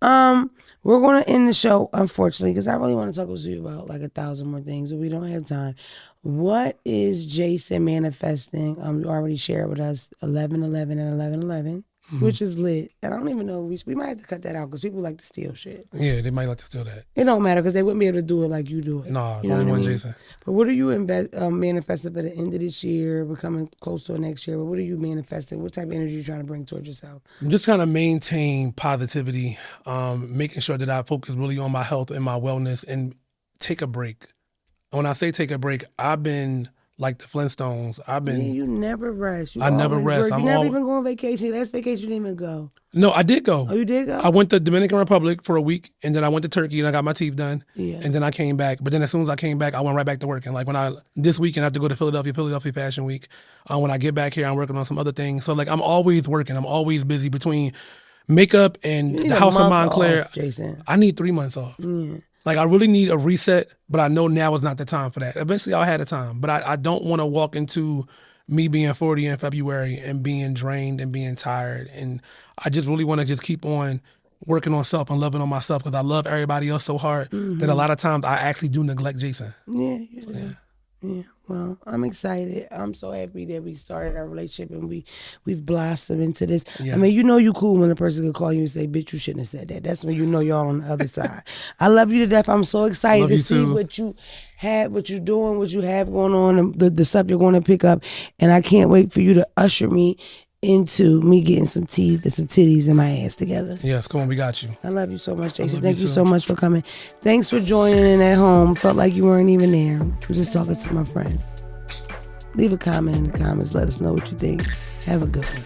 We're going to end the show, unfortunately, because I really want to talk with you about like 1,000 more things, but we don't have time. What is Jacen manifesting? You already shared with us 11/11 and 11/11. Which is lit. And I don't even know, we might have to cut that out because people like to steal shit. Yeah, they might like to steal that. It don't matter because they wouldn't be able to do it like you do it. Nah, you know only one I mean? Jacen. But what are you manifesting for the end of this year? We're coming close to next year. But what are you manifesting? What type of energy are you trying to bring towards yourself? I'm just trying to maintain positivity, making sure that I focus really on my health and my wellness and take a break. When I say take a break, I've been like the Flintstones. You never rest. I never rest. You never even go on vacation. Last vacation you didn't even go. No, I did go. Oh, you did go? I went to Dominican Republic for a week, and then I went to Turkey, and I got my teeth done. Yeah. And then I came back. But then as soon as I came back, I went right back to work. And like this weekend, I have to go to Philadelphia Fashion Week. When I get back here, I'm working on some other things. So like I'm always working. I'm always busy between makeup and the House of Montclair. Jacen. I need 3 months off. Yeah. Like, I really need a reset, but I know now is not the time for that. Eventually, I'll have the time, but I don't want to walk into me being 40 in February and being drained and being tired. And I just really want to just keep on working on self and loving on myself because I love everybody else so hard that a lot of times I actually do neglect Jacen. Yeah. Well, I'm excited. I'm so happy that we started our relationship and we've blossomed into this. Yeah. I mean, you cool when a person can call you and say, bitch, you shouldn't have said that. That's when you know y'all on the other side. I love you to death. I'm so excited to see what you have, what you're doing, what you have going on, and the stuff you're going to pick up. And I can't wait for you to usher me into me getting some teeth and some titties in my ass together. Yes, come on, we got you. I love you so much, Jacen. Thank you so much for coming. Thanks for joining in at home. Felt like you weren't even there. I'm just talking to my friend. Leave a comment in the comments. Let us know what you think. Have a good one.